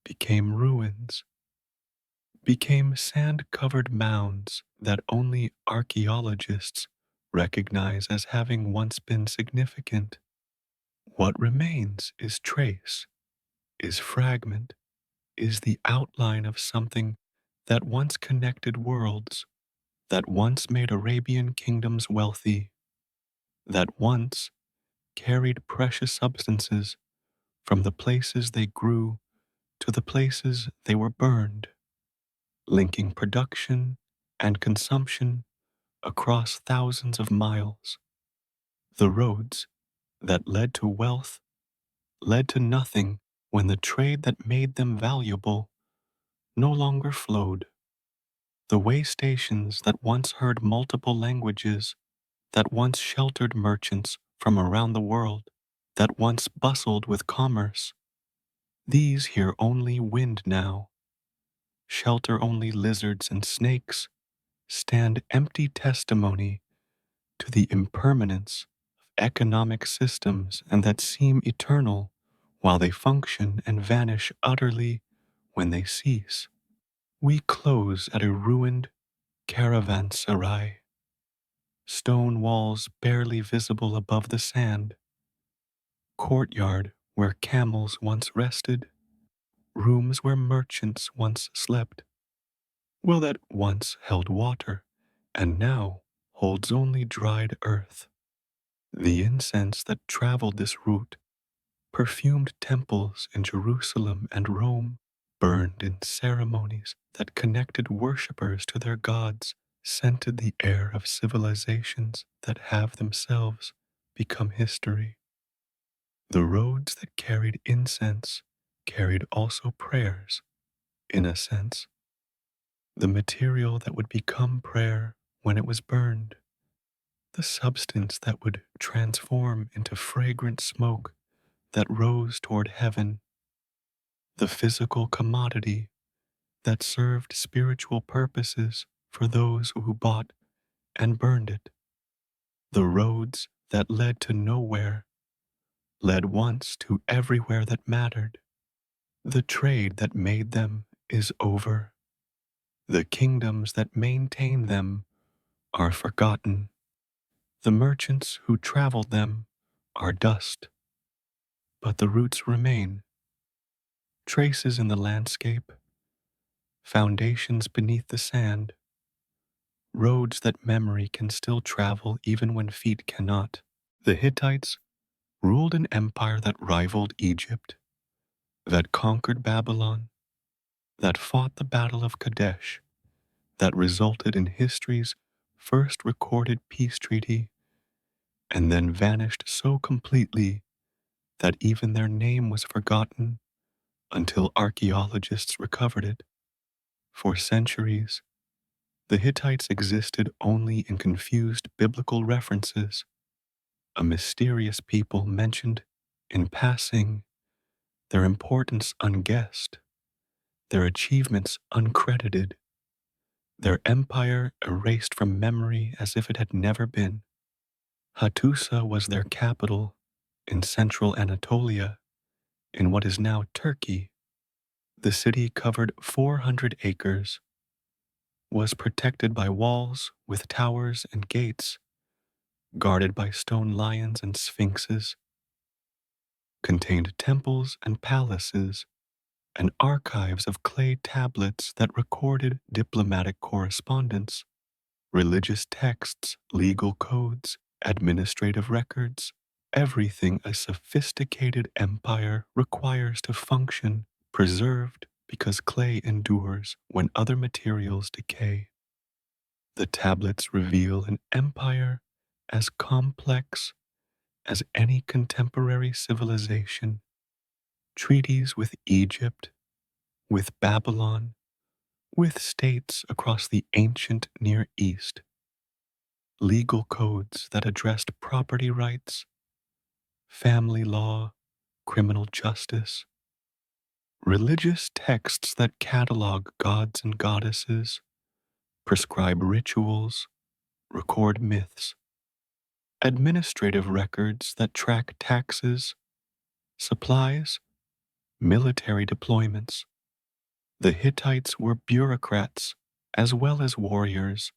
became ruins, became sand-covered mounds that only archaeologists recognize as having once been significant. What remains is trace, is fragment, is the outline of something that once connected worlds, that once made Arabian kingdoms wealthy, that once carried precious substances from the places they grew to the places they were burned, linking production and consumption across thousands of miles. The roads that led to wealth led to nothing when the trade that made them valuable no longer flowed. The way stations that once heard multiple languages, that once sheltered merchants from around the world, that once bustled with commerce, these hear only wind now, shelter only lizards and snakes, stand empty testimony to the impermanence of economic systems and that seem eternal while they function and vanish utterly when they cease. We close at a ruined caravanserai, stone walls barely visible above the sand, courtyard where camels once rested, rooms where merchants once slept. Well, that once held water and now holds only dried earth. The incense that traveled this route perfumed temples in Jerusalem and Rome, burned in ceremonies that connected worshippers to their gods, scented the air of civilizations that have themselves become history. The roads that carried incense carried also prayers, in a sense, the material that would become prayer when it was burned, the substance that would transform into fragrant smoke that rose toward heaven, the physical commodity that served spiritual purposes for those who bought and burned it, the roads that led to nowhere led once to everywhere that mattered. The trade that made them is over. The kingdoms that maintain them are forgotten. The merchants who traveled them are dust. But the roots remain, traces in the landscape, foundations beneath the sand, roads that memory can still travel even when feet cannot. The Hittites ruled an empire that rivaled Egypt, that conquered Babylon, that fought the Battle of Kadesh, that resulted in history's first recorded peace treaty, and then vanished so completely that even their name was forgotten until archaeologists recovered it. For centuries, the Hittites existed only in confused biblical references, a mysterious people mentioned in passing, their importance unguessed, their achievements uncredited, their empire erased from memory as if it had never been. Hattusa was their capital in central Anatolia, in what is now Turkey. The city covered 400 acres, was protected by walls with towers and gates, guarded by stone lions and sphinxes, contained temples and palaces, and archives of clay tablets that recorded diplomatic correspondence, religious texts, legal codes, administrative records, everything a sophisticated empire requires to function, preserved because clay endures when other materials decay. The tablets reveal an empire as complex as any contemporary civilization. Treaties with Egypt, with Babylon, with states across the ancient Near East, legal codes that addressed property rights, family law, criminal justice, religious texts that catalog gods and goddesses, prescribe rituals, record myths, administrative records that track taxes, supplies, military deployments. The Hittites were bureaucrats as well as warriors,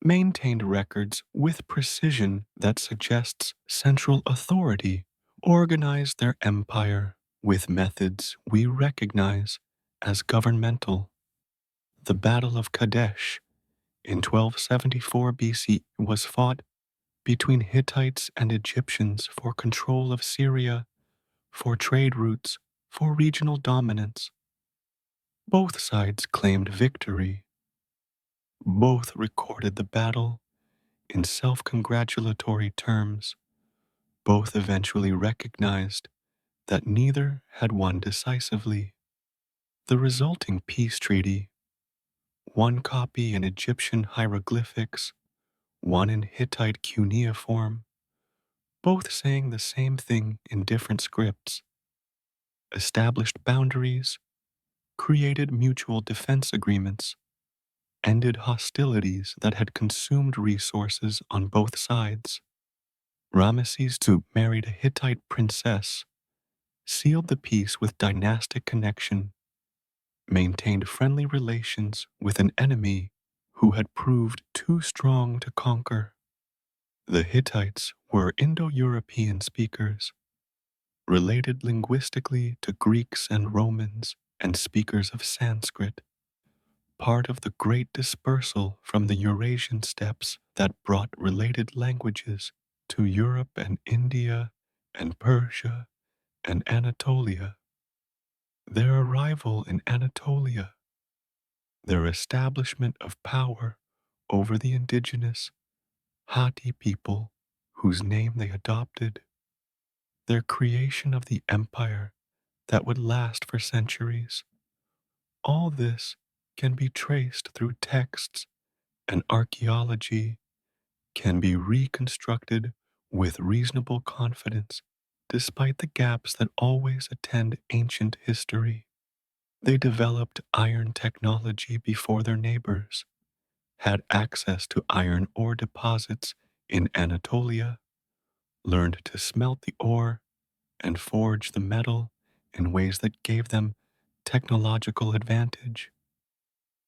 maintained records with precision that suggests central authority, organized their empire with methods we recognize as governmental. The Battle of Kadesh in 1274 BC was fought between Hittites and Egyptians for control of Syria, for trade routes, for regional dominance. Both sides claimed victory. Both recorded the battle in self-congratulatory terms. Both eventually recognized that neither had won decisively. The resulting peace treaty, one copy in Egyptian hieroglyphics, one in Hittite cuneiform, both saying the same thing in different scripts, established boundaries, created mutual defense agreements, ended hostilities that had consumed resources on both sides. Ramesses II married a Hittite princess, sealed the peace with dynastic connection, maintained friendly relations with an enemy who had proved too strong to conquer. The Hittites were Indo-European speakers, related linguistically to Greeks and Romans and speakers of Sanskrit, part of the great dispersal from the Eurasian steppes that brought related languages to Europe and India and Persia and Anatolia. Their arrival in Anatolia, their establishment of power over the indigenous Hatti people whose name they adopted, their creation of the empire that would last for centuries. All this can be traced through texts, and archaeology can be reconstructed with reasonable confidence despite the gaps that always attend ancient history. They developed iron technology before their neighbors, had access to iron ore deposits in Anatolia, learned to smelt the ore and forge the metal in ways that gave them technological advantage.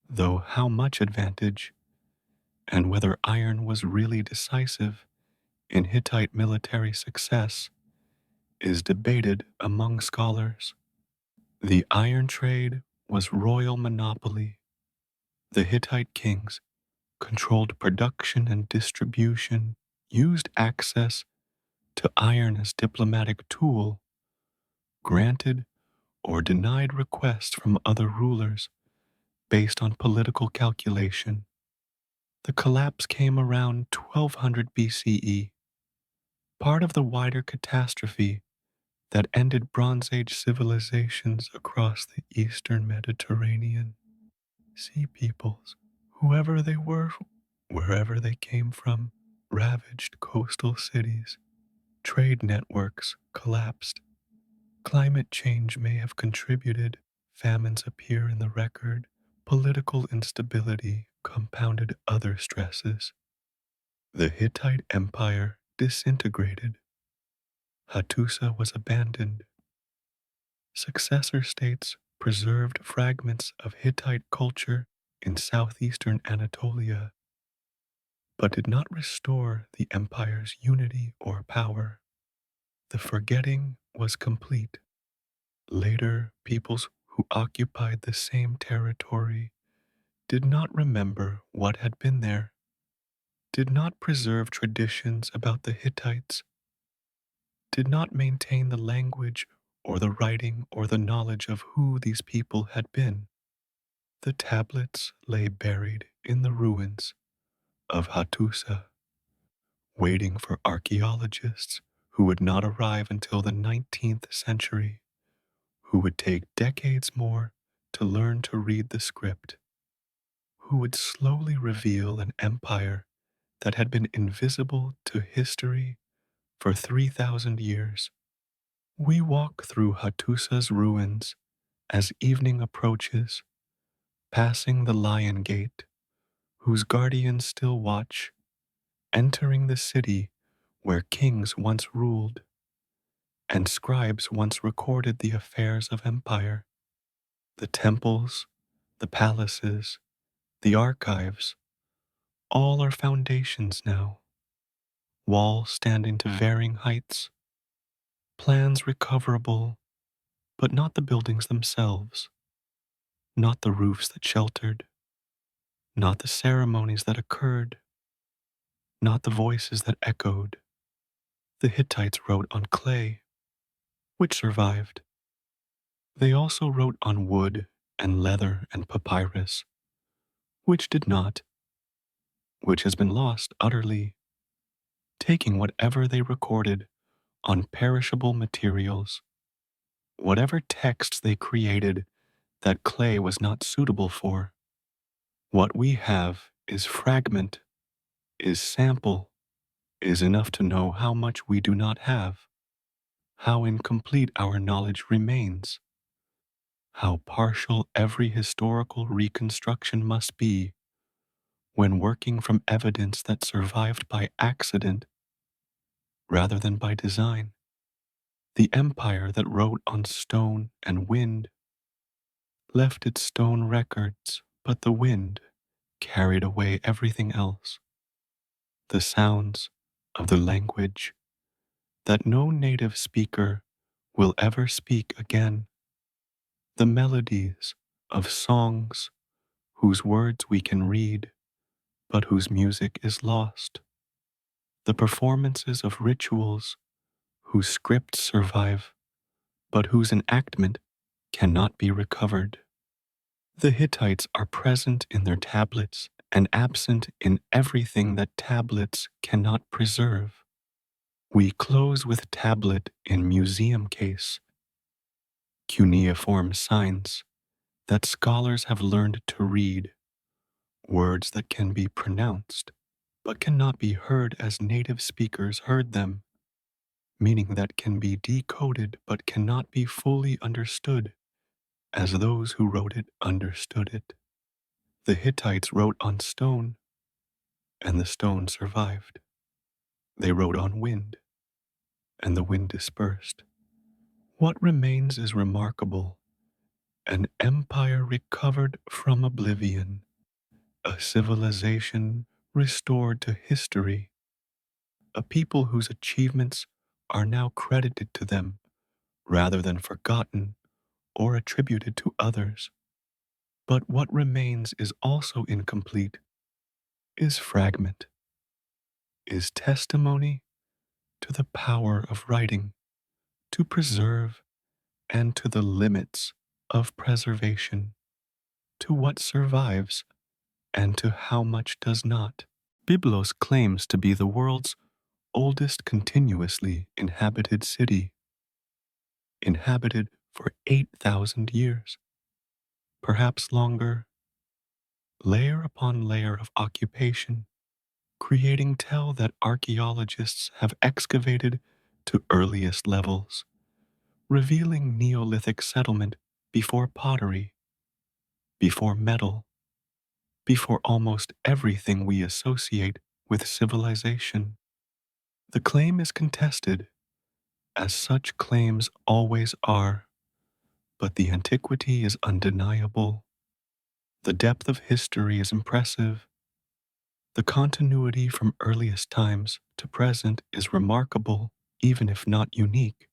Though how much advantage, and whether iron was really decisive in Hittite military success, is debated among scholars. The iron trade was royal monopoly. The Hittite kings controlled production and distribution, used access to iron as diplomatic tool, granted or denied requests from other rulers based on political calculation. The collapse came around 1200 BCE, part of the wider catastrophe that ended Bronze Age civilizations across the eastern Mediterranean. Sea peoples, whoever they were, wherever they came from, ravaged coastal cities. Trade networks collapsed. Climate change may have contributed. Famines appear in the record. Political instability compounded other stresses. The Hittite Empire disintegrated. Hattusa was abandoned. Successor states preserved fragments of Hittite culture in southeastern Anatolia, but did not restore the empire's unity or power. The forgetting was complete. Later, peoples who occupied the same territory did not remember what had been there, did not preserve traditions about the Hittites, did not maintain the language or the writing or the knowledge of who these people had been. The tablets lay buried in the ruins of Hattusa, waiting for archaeologists who would not arrive until the 19th century, who would take decades more to learn to read the script, who would slowly reveal an empire that had been invisible to history for 3,000 years. We walk through Hattusa's ruins as evening approaches, passing the Lion Gate, whose guardians still watch, entering the city where kings once ruled and scribes once recorded the affairs of empire. The temples, the palaces, the archives, all are foundations now, walls standing to varying heights, plans recoverable, but not the buildings themselves, not the roofs that sheltered, not the ceremonies that occurred, not the voices that echoed. The Hittites wrote on clay, which survived. They also wrote on wood and leather and papyrus, which did not, which has been lost utterly, taking whatever they recorded on perishable materials, whatever texts they created that clay was not suitable for. What we have is fragment, is sample, is enough to know how much we do not have, how incomplete our knowledge remains, how partial every historical reconstruction must be when working from evidence that survived by accident rather than by design. The empire that wrote on stone and wind left its stone records, but the wind carried away everything else. The sounds of the language that no native speaker will ever speak again. The melodies of songs whose words we can read, but whose music is lost. The performances of rituals whose scripts survive, but whose enactment cannot be recovered. The Hittites are present in their tablets and absent in everything that tablets cannot preserve. We close with tablet in museum case, cuneiform signs that scholars have learned to read, words that can be pronounced but cannot be heard as native speakers heard them, meaning that can be decoded but cannot be fully understood as those who wrote it understood it. The Hittites wrote on stone, and the stone survived. They wrote on wind, and the wind dispersed. What remains is remarkable: an empire recovered from oblivion, a civilization restored to history, a people whose achievements are now credited to them rather than forgotten or attributed to others. But what remains is also incomplete, is fragment, is testimony to the power of writing, to preserve, and to the limits of preservation, to what survives and to how much does not. Byblos claims to be the world's oldest continuously inhabited city, inhabited for 8,000 years, perhaps longer, layer upon layer of occupation, creating tell that archaeologists have excavated to earliest levels, revealing Neolithic settlement before pottery, before metal, before almost everything we associate with civilization. The claim is contested, as such claims always are, but the antiquity is undeniable. The depth of history is impressive. The continuity from earliest times to present is remarkable, even if not unique.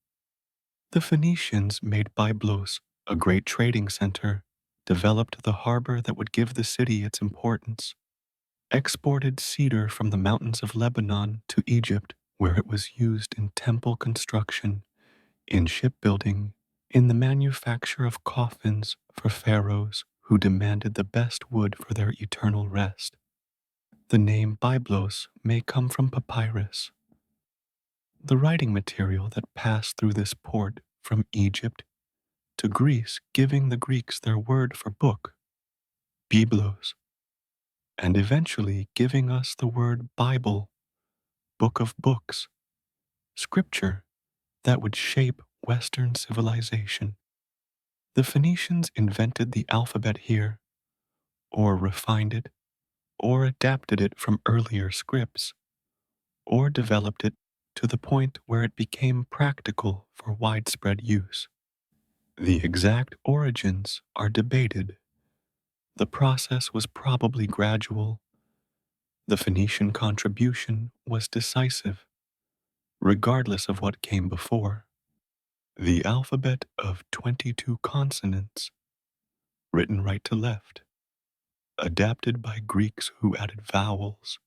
The Phoenicians made Byblos a great trading center, developed the harbor that would give the city its importance, exported cedar from the mountains of Lebanon to Egypt, where it was used in temple construction, in shipbuilding, in the manufacture of coffins for pharaohs who demanded the best wood for their eternal rest. The name Byblos may come from papyrus, the writing material that passed through this port from Egypt to Greece, giving the Greeks their word for book, Biblos, and eventually giving us the word Bible, book of books, scripture that would shape Western civilization. The Phoenicians invented the alphabet here, or refined it, or adapted it from earlier scripts, or developed it to the point where it became practical for widespread use. The exact origins are debated. The process was probably gradual. The Phoenician contribution was decisive, regardless of what came before. The alphabet of 22 consonants, written right to left, adapted by Greeks who added vowels,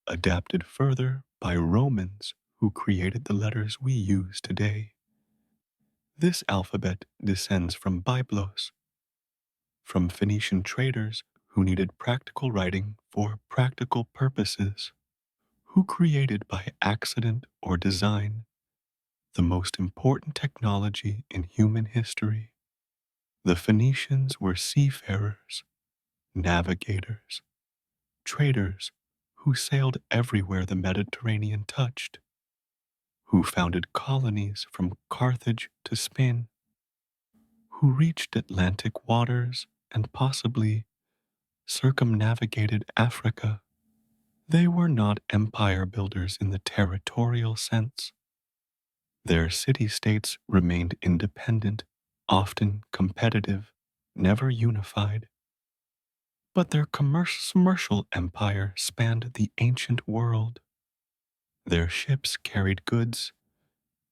adapted further by Romans who created the letters we use today. This alphabet descends from Byblos, from Phoenician traders who needed practical writing for practical purposes, who created by accident or design the most important technology in human history. The Phoenicians were seafarers, navigators, traders who sailed everywhere the Mediterranean touched, who founded colonies from Carthage to Spain, who reached Atlantic waters and possibly circumnavigated Africa. They were not empire builders in the territorial sense. Their city-states remained independent, often competitive, never unified. But their commercial empire spanned the ancient world. Their ships carried goods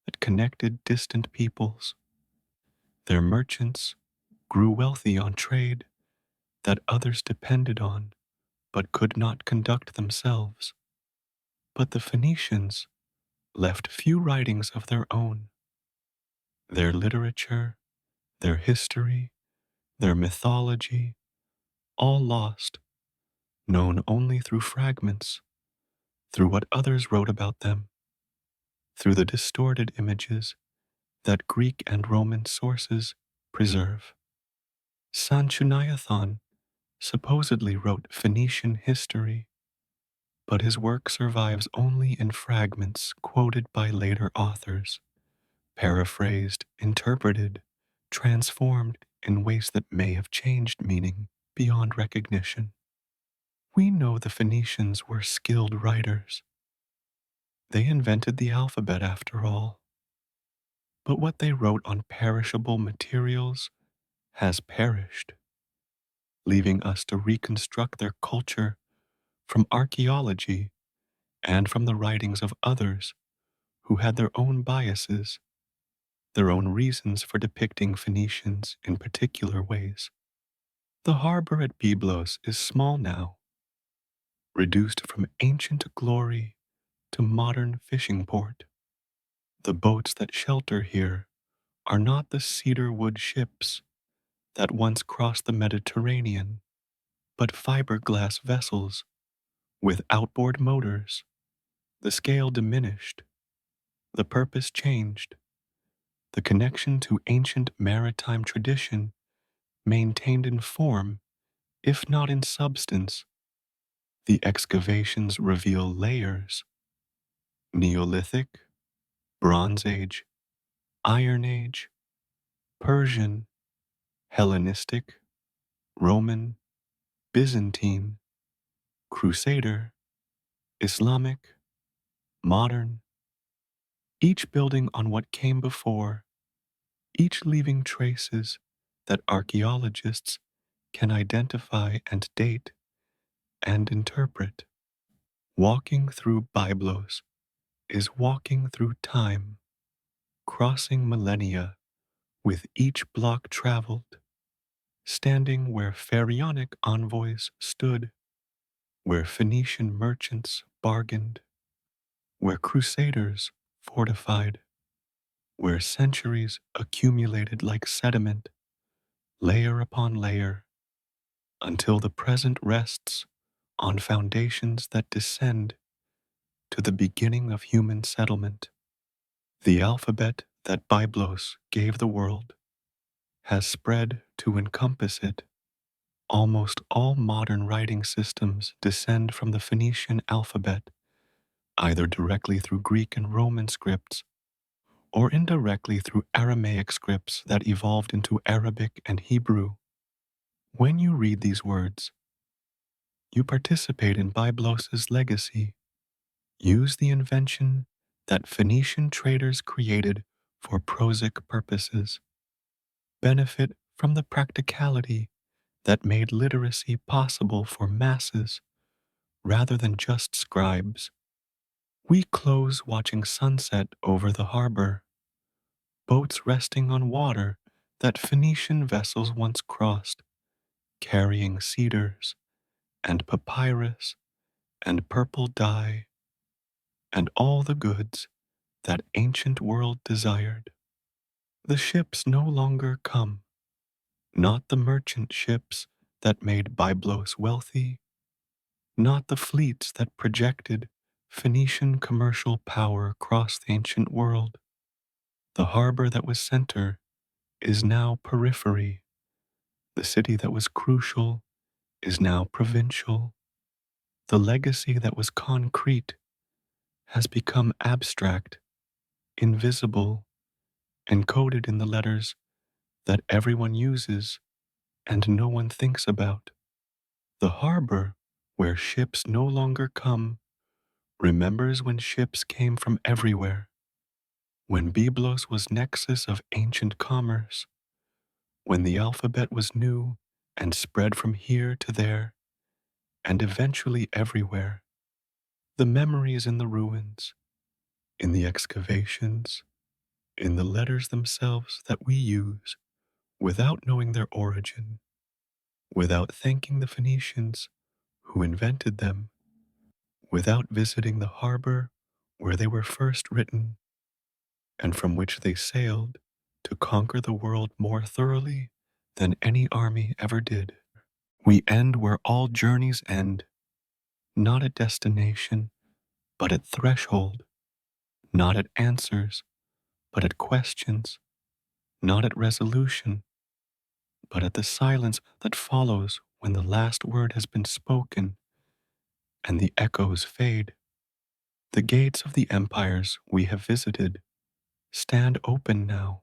that connected distant peoples. Their merchants grew wealthy on trade that others depended on but could not conduct themselves. But the Phoenicians left few writings of their own. Their literature, their history, their mythology, all lost, known only through fragments, through what others wrote about them, through the distorted images that Greek and Roman sources preserve. Sanchuniathon supposedly wrote Phoenician history, but his work survives only in fragments quoted by later authors, paraphrased, interpreted, transformed in ways that may have changed meaning beyond recognition. We know the Phoenicians were skilled writers. They invented the alphabet after all. But what they wrote on perishable materials has perished, leaving us to reconstruct their culture from archaeology and from the writings of others who had their own biases, their own reasons for depicting Phoenicians in particular ways. The harbor at Byblos is small now, reduced from ancient glory to modern fishing port. The boats that shelter here are not the cedar wood ships that once crossed the Mediterranean, but fiberglass vessels with outboard motors. The scale diminished, the purpose changed, the connection to ancient maritime tradition maintained in form, if not in substance. The excavations reveal layers: Neolithic, Bronze Age, Iron Age, Persian, Hellenistic, Roman, Byzantine, Crusader, Islamic, modern, each building on what came before, each leaving traces that archaeologists can identify and date and interpret. Walking through Byblos is walking through time, crossing millennia with each block traveled, standing where pharaonic envoys stood, where Phoenician merchants bargained, where crusaders fortified, where centuries accumulated like sediment, layer upon layer, until the present rests on foundations that descend to the beginning of human settlement. The alphabet that Byblos gave the world has spread to encompass it. Almost all modern writing systems descend from the Phoenician alphabet, either directly through Greek and Roman scripts or indirectly through Aramaic scripts that evolved into Arabic and Hebrew. When you read these words, you participate in Byblos's legacy. Use the invention that Phoenician traders created for prosic purposes. Benefit from the practicality that made literacy possible for masses rather than just scribes. We close watching sunset over the harbor, boats resting on water that Phoenician vessels once crossed, carrying cedars and papyrus and purple dye and all the goods that ancient world desired. The ships no longer come, not the merchant ships that made Byblos wealthy, not the fleets that projected Phoenician commercial power across the ancient world. The harbor that was center is now periphery. The city that was crucial is now provincial. The legacy that was concrete has become abstract, invisible, encoded in the letters that everyone uses and no one thinks about. The harbor, where ships no longer come, remembers when ships came from everywhere, when Byblos was nexus of ancient commerce, when the alphabet was new and spread from here to there, and eventually everywhere. The memories in the ruins, in the excavations, in the letters themselves that we use without knowing their origin, without thanking the Phoenicians who invented them, without visiting the harbor where they were first written and from which they sailed to conquer the world more thoroughly than any army ever did. We end where all journeys end, not at destination, but at threshold, not at answers, but at questions, not at resolution, but at the silence that follows when the last word has been spoken and the echoes fade. The gates of the empires we have visited stand open now,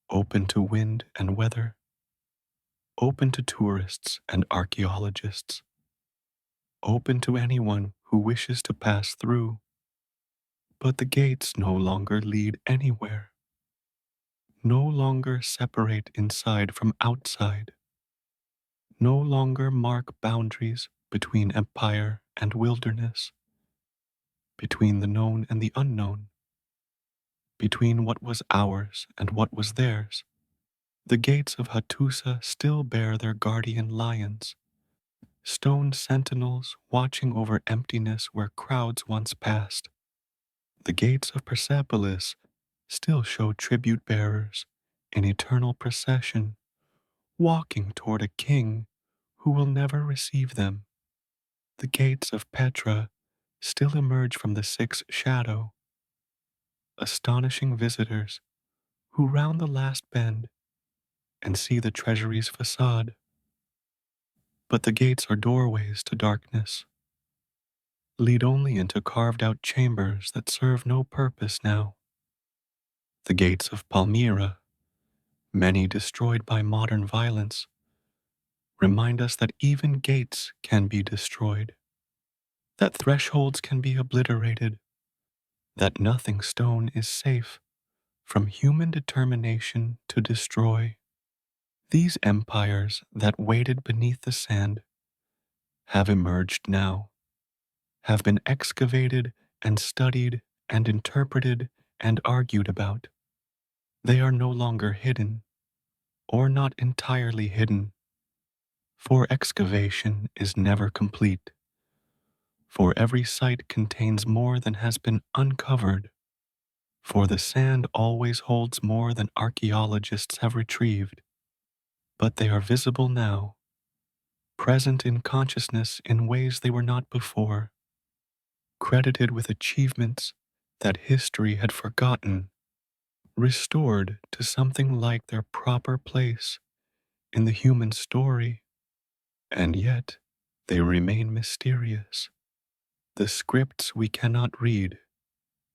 open to wind and weather, open to tourists and archaeologists, open to anyone who wishes to pass through. But the gates no longer lead anywhere, no longer separate inside from outside, no longer mark boundaries between empire and wilderness, between the known and the unknown, between what was ours and what was theirs. The gates of Hattusa still bear their guardian lions, stone sentinels watching over emptiness where crowds once passed. The gates of Persepolis still show tribute bearers in eternal procession, walking toward a king who will never receive them. The gates of Petra still emerge from the sixth shadow, astonishing visitors who round the last bend and see the treasury's facade. But the gates are doorways to darkness, lead only into carved out chambers that serve no purpose now. The gates of Palmyra, many destroyed by modern violence, remind us that even gates can be destroyed, that thresholds can be obliterated, that nothing stone is safe from human determination to destroy. These empires that waited beneath the sand have emerged now, have been excavated and studied and interpreted and argued about. They are no longer hidden, or not entirely hidden, for excavation is never complete, for every site contains more than has been uncovered, for the sand always holds more than archaeologists have retrieved. But they are visible now, present in consciousness in ways they were not before, credited with achievements that history had forgotten, restored to something like their proper place in the human story. And yet, they remain mysterious. The scripts we cannot read,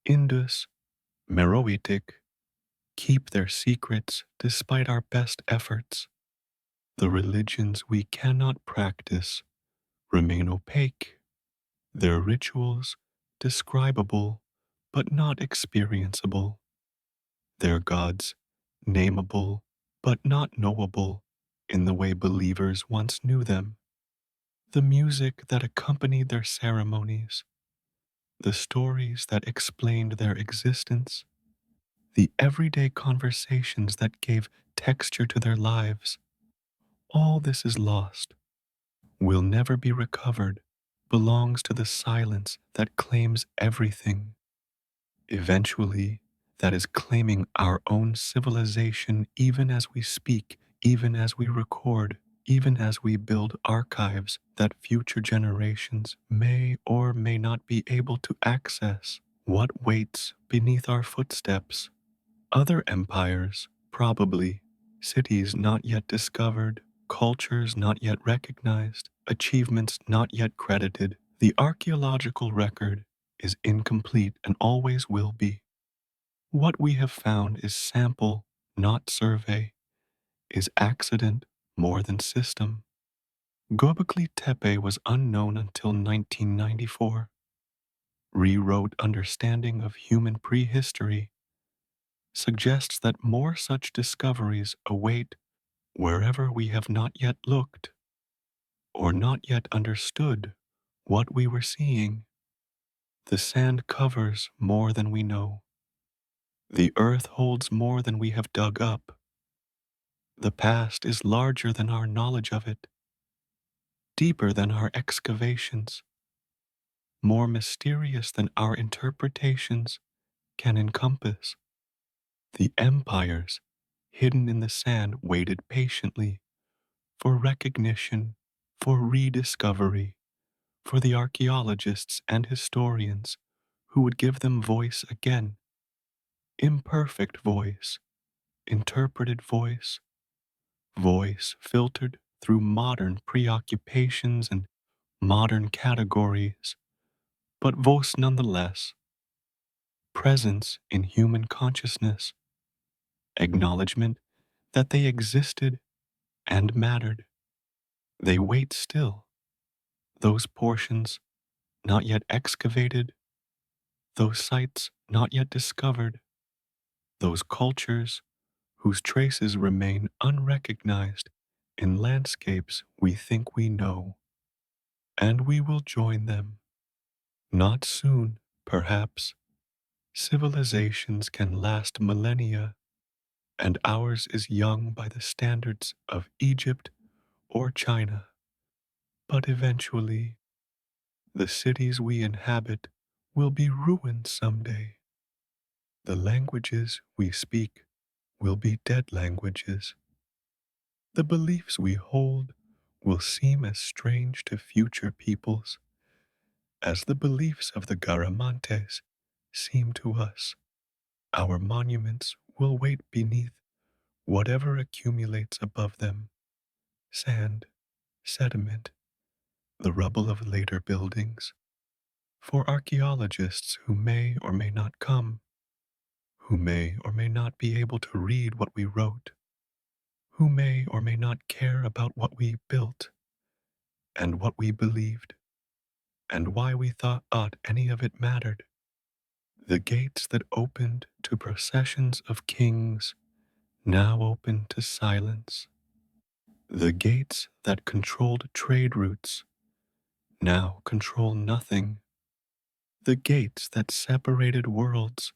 Indus, Meroitic, keep their secrets despite our best efforts. The religions we cannot practice remain opaque, their rituals describable but not experienceable, their gods nameable but not knowable in the way believers once knew them. The music that accompanied their ceremonies, the stories that explained their existence, the everyday conversations that gave texture to their lives, all this is lost, will never be recovered, belongs to the silence that claims everything. Eventually, that is claiming our own civilization even as we speak, even as we record, even as we build archives that future generations may or may not be able to access. What waits beneath our footsteps? Other empires, probably, cities not yet discovered, cultures not yet recognized, achievements not yet credited. The archaeological record is incomplete and always will be. What we have found is sample, not survey, is accident more than system. Göbekli Tepe was unknown until 1994, rewrote understanding of human prehistory, suggests that more such discoveries await wherever we have not yet looked or not yet understood what we were seeing. The sand covers more than we know. The earth holds more than we have dug up. The past is larger than our knowledge of it, deeper than our excavations, more mysterious than our interpretations can encompass. The empires hidden in the sand waited patiently for recognition, for rediscovery, for the archaeologists and historians who would give them voice again. Imperfect voice, interpreted voice, voice filtered through modern preoccupations and modern categories, but voice nonetheless, presence in human consciousness, acknowledgement that they existed and mattered. They wait still, those portions not yet excavated, those sites not yet discovered, those cultures whose traces remain unrecognized in landscapes we think we know. And we will join them. Not soon, perhaps. Civilizations can last millennia, and ours is young by the standards of Egypt or China. But eventually, the cities we inhabit will be ruined someday. The languages we speak will be dead languages. The beliefs we hold will seem as strange to future peoples as the beliefs of the Garamantes seem to us. Our monuments will wait beneath whatever accumulates above them: sand, sediment, the rubble of later buildings. For archaeologists who may or may not come, who may or may not be able to read what we wrote, who may or may not care about what we built and what we believed and why we thought any of it mattered. The gates that opened to processions of kings now open to silence. The gates that controlled trade routes now control nothing. The gates that separated worlds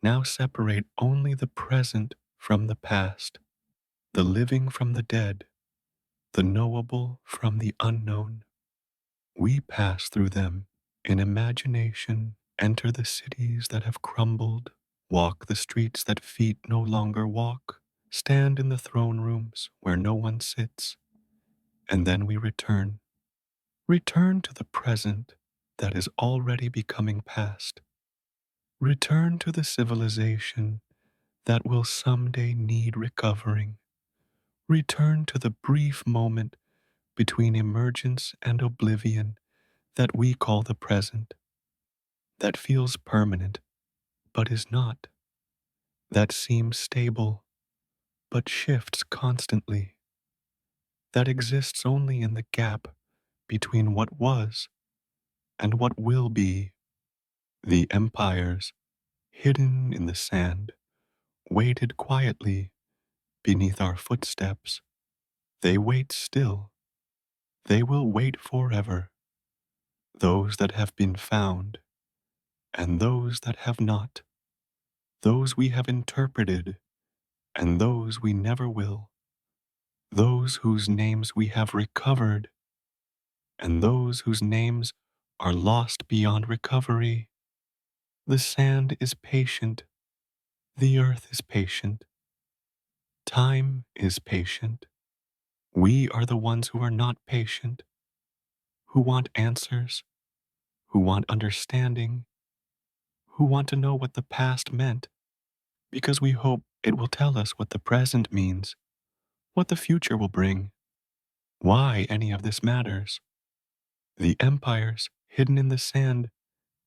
now separate only the present from the past, the living from the dead, the knowable from the unknown. We pass through them in imagination, enter the cities that have crumbled, walk the streets that feet no longer walk, stand in the throne rooms where no one sits, and then we return. Return to the present that is already becoming past. Return to the civilization that will someday need recovering. Return to the brief moment between emergence and oblivion that we call the present, that feels permanent but is not, that seems stable but shifts constantly, that exists only in the gap between what was and what will be. The empires, hidden in the sand, waited quietly beneath our footsteps. They wait still. They will wait forever. Those that have been found and those that have not, those we have interpreted and those we never will, those whose names we have recovered and those whose names are lost beyond recovery. The sand is patient. The earth is patient. Time is patient. We are the ones who are not patient, who want answers, who want understanding, who want to know what the past meant, because we hope it will tell us what the present means, what the future will bring, why any of this matters. The empires hidden in the sand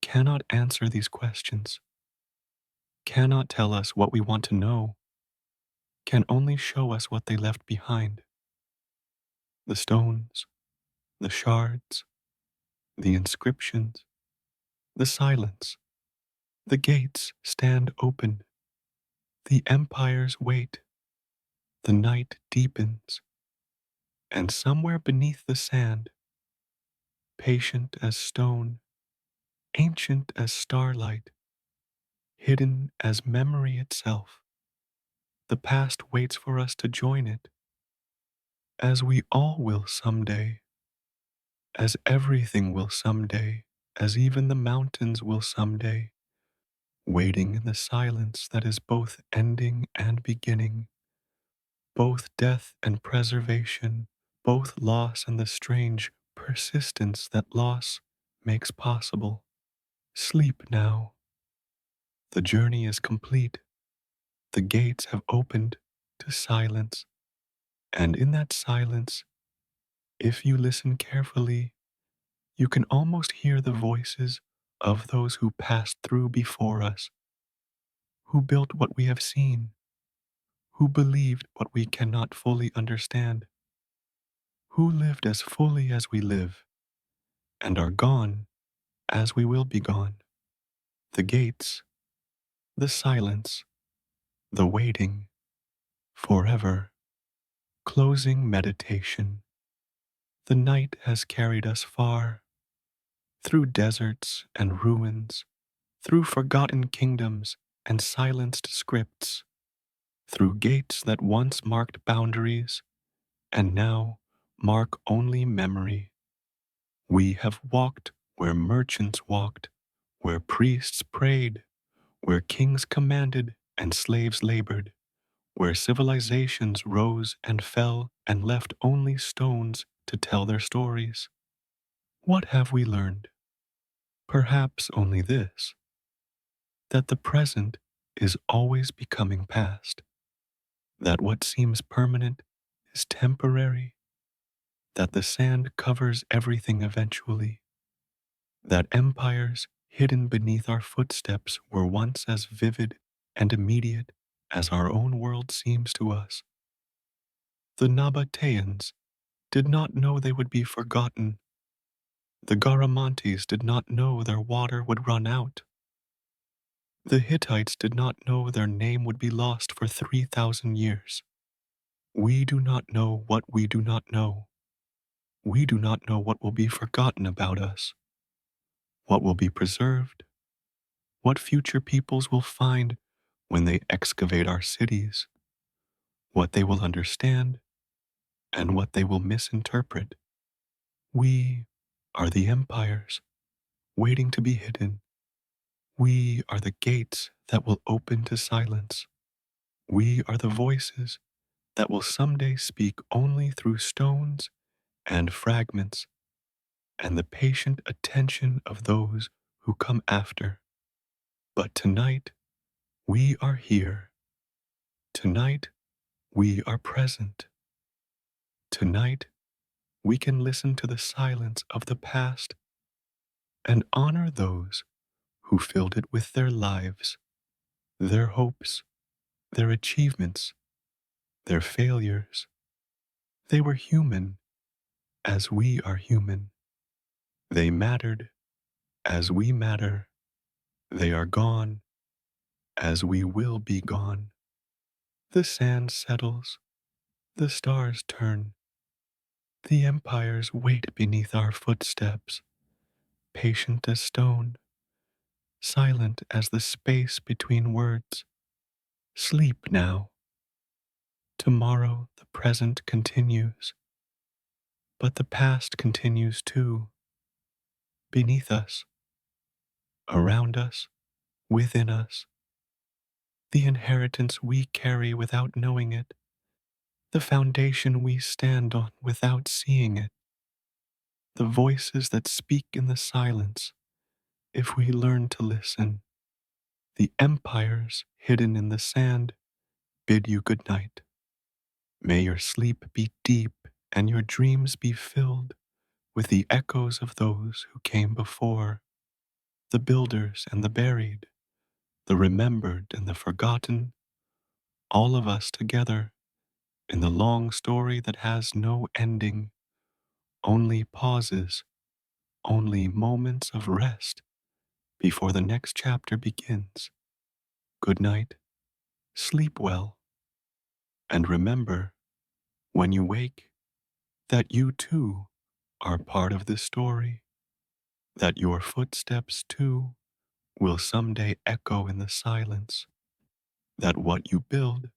cannot answer these questions, cannot tell us what we want to know, can only show us what they left behind. The stones, the shards, the inscriptions, the silence. The gates stand open, the empires wait, the night deepens, and somewhere beneath the sand, patient as stone, ancient as starlight, hidden as memory itself, the past waits for us to join it, as we all will someday, as everything will someday, as even the mountains will someday, waiting in the silence that is both ending and beginning, both death and preservation, both loss and the strange persistence that loss makes possible. Sleep now. The journey is complete. The gates have opened to silence. And in that silence, if you listen carefully, you can almost hear the voices of those who passed through before us, who built what we have seen, who believed what we cannot fully understand, who lived as fully as we live, and are gone as we will be gone. The gates, the silence, the waiting, forever. Closing meditation. The night has carried us far, through deserts and ruins, through forgotten kingdoms and silenced scripts, through gates that once marked boundaries and now mark only memory. We have walked where merchants walked, where priests prayed, where kings commanded and slaves labored, where civilizations rose and fell and left only stones to tell their stories. What have we learned? Perhaps only this, that the present is always becoming past, that what seems permanent is temporary, that the sand covers everything eventually, that empires hidden beneath our footsteps were once as vivid and immediate as our own world seems to us. The Nabateans did not know they would be forgotten. The Garamantes did not know their water would run out. The Hittites did not know their name would be lost for 3,000 years. We do not know what we do not know. We do not know what will be forgotten about us, what will be preserved, what future peoples will find when they excavate our cities, what they will understand, and what they will misinterpret. We are the empires waiting to be hidden. We are the gates that will open to silence. We are the voices that will someday speak only through stones and fragments and the patient attention of those who come after. But tonight, we are here. Tonight, we are present. Tonight, we can listen to the silence of the past and honor those who filled it with their lives, their hopes, their achievements, their failures. They were human as we are human. They mattered as we matter. They are gone as we will be gone. The sand settles, the stars turn, the empires wait beneath our footsteps, patient as stone, silent as the space between words. Sleep now. Tomorrow the present continues, but the past continues too, beneath us, around us, within us. The inheritance we carry without knowing it, the foundation we stand on without seeing it, the voices that speak in the silence if we learn to listen, the empires hidden in the sand bid you good night. May your sleep be deep and your dreams be filled with the echoes of those who came before, the builders and the buried, the remembered and the forgotten, all of us together in the long story that has no ending, only pauses, only moments of rest before the next chapter begins. Good night, sleep well, and remember when you wake that you too are part of this story, that your footsteps too will someday echo in the silence, that what you build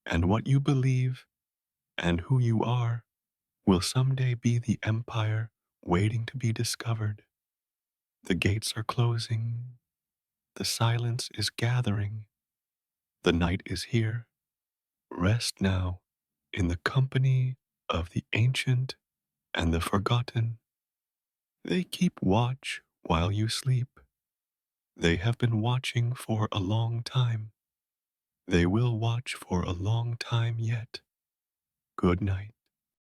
and what you believe and who you are will someday be the empire waiting to be discovered. The gates are closing, the silence is gathering, the night is here. Rest now in the company of the ancient and the forgotten. They keep watch while you sleep. They have been watching for a long time. They will watch for a long time yet. Good night.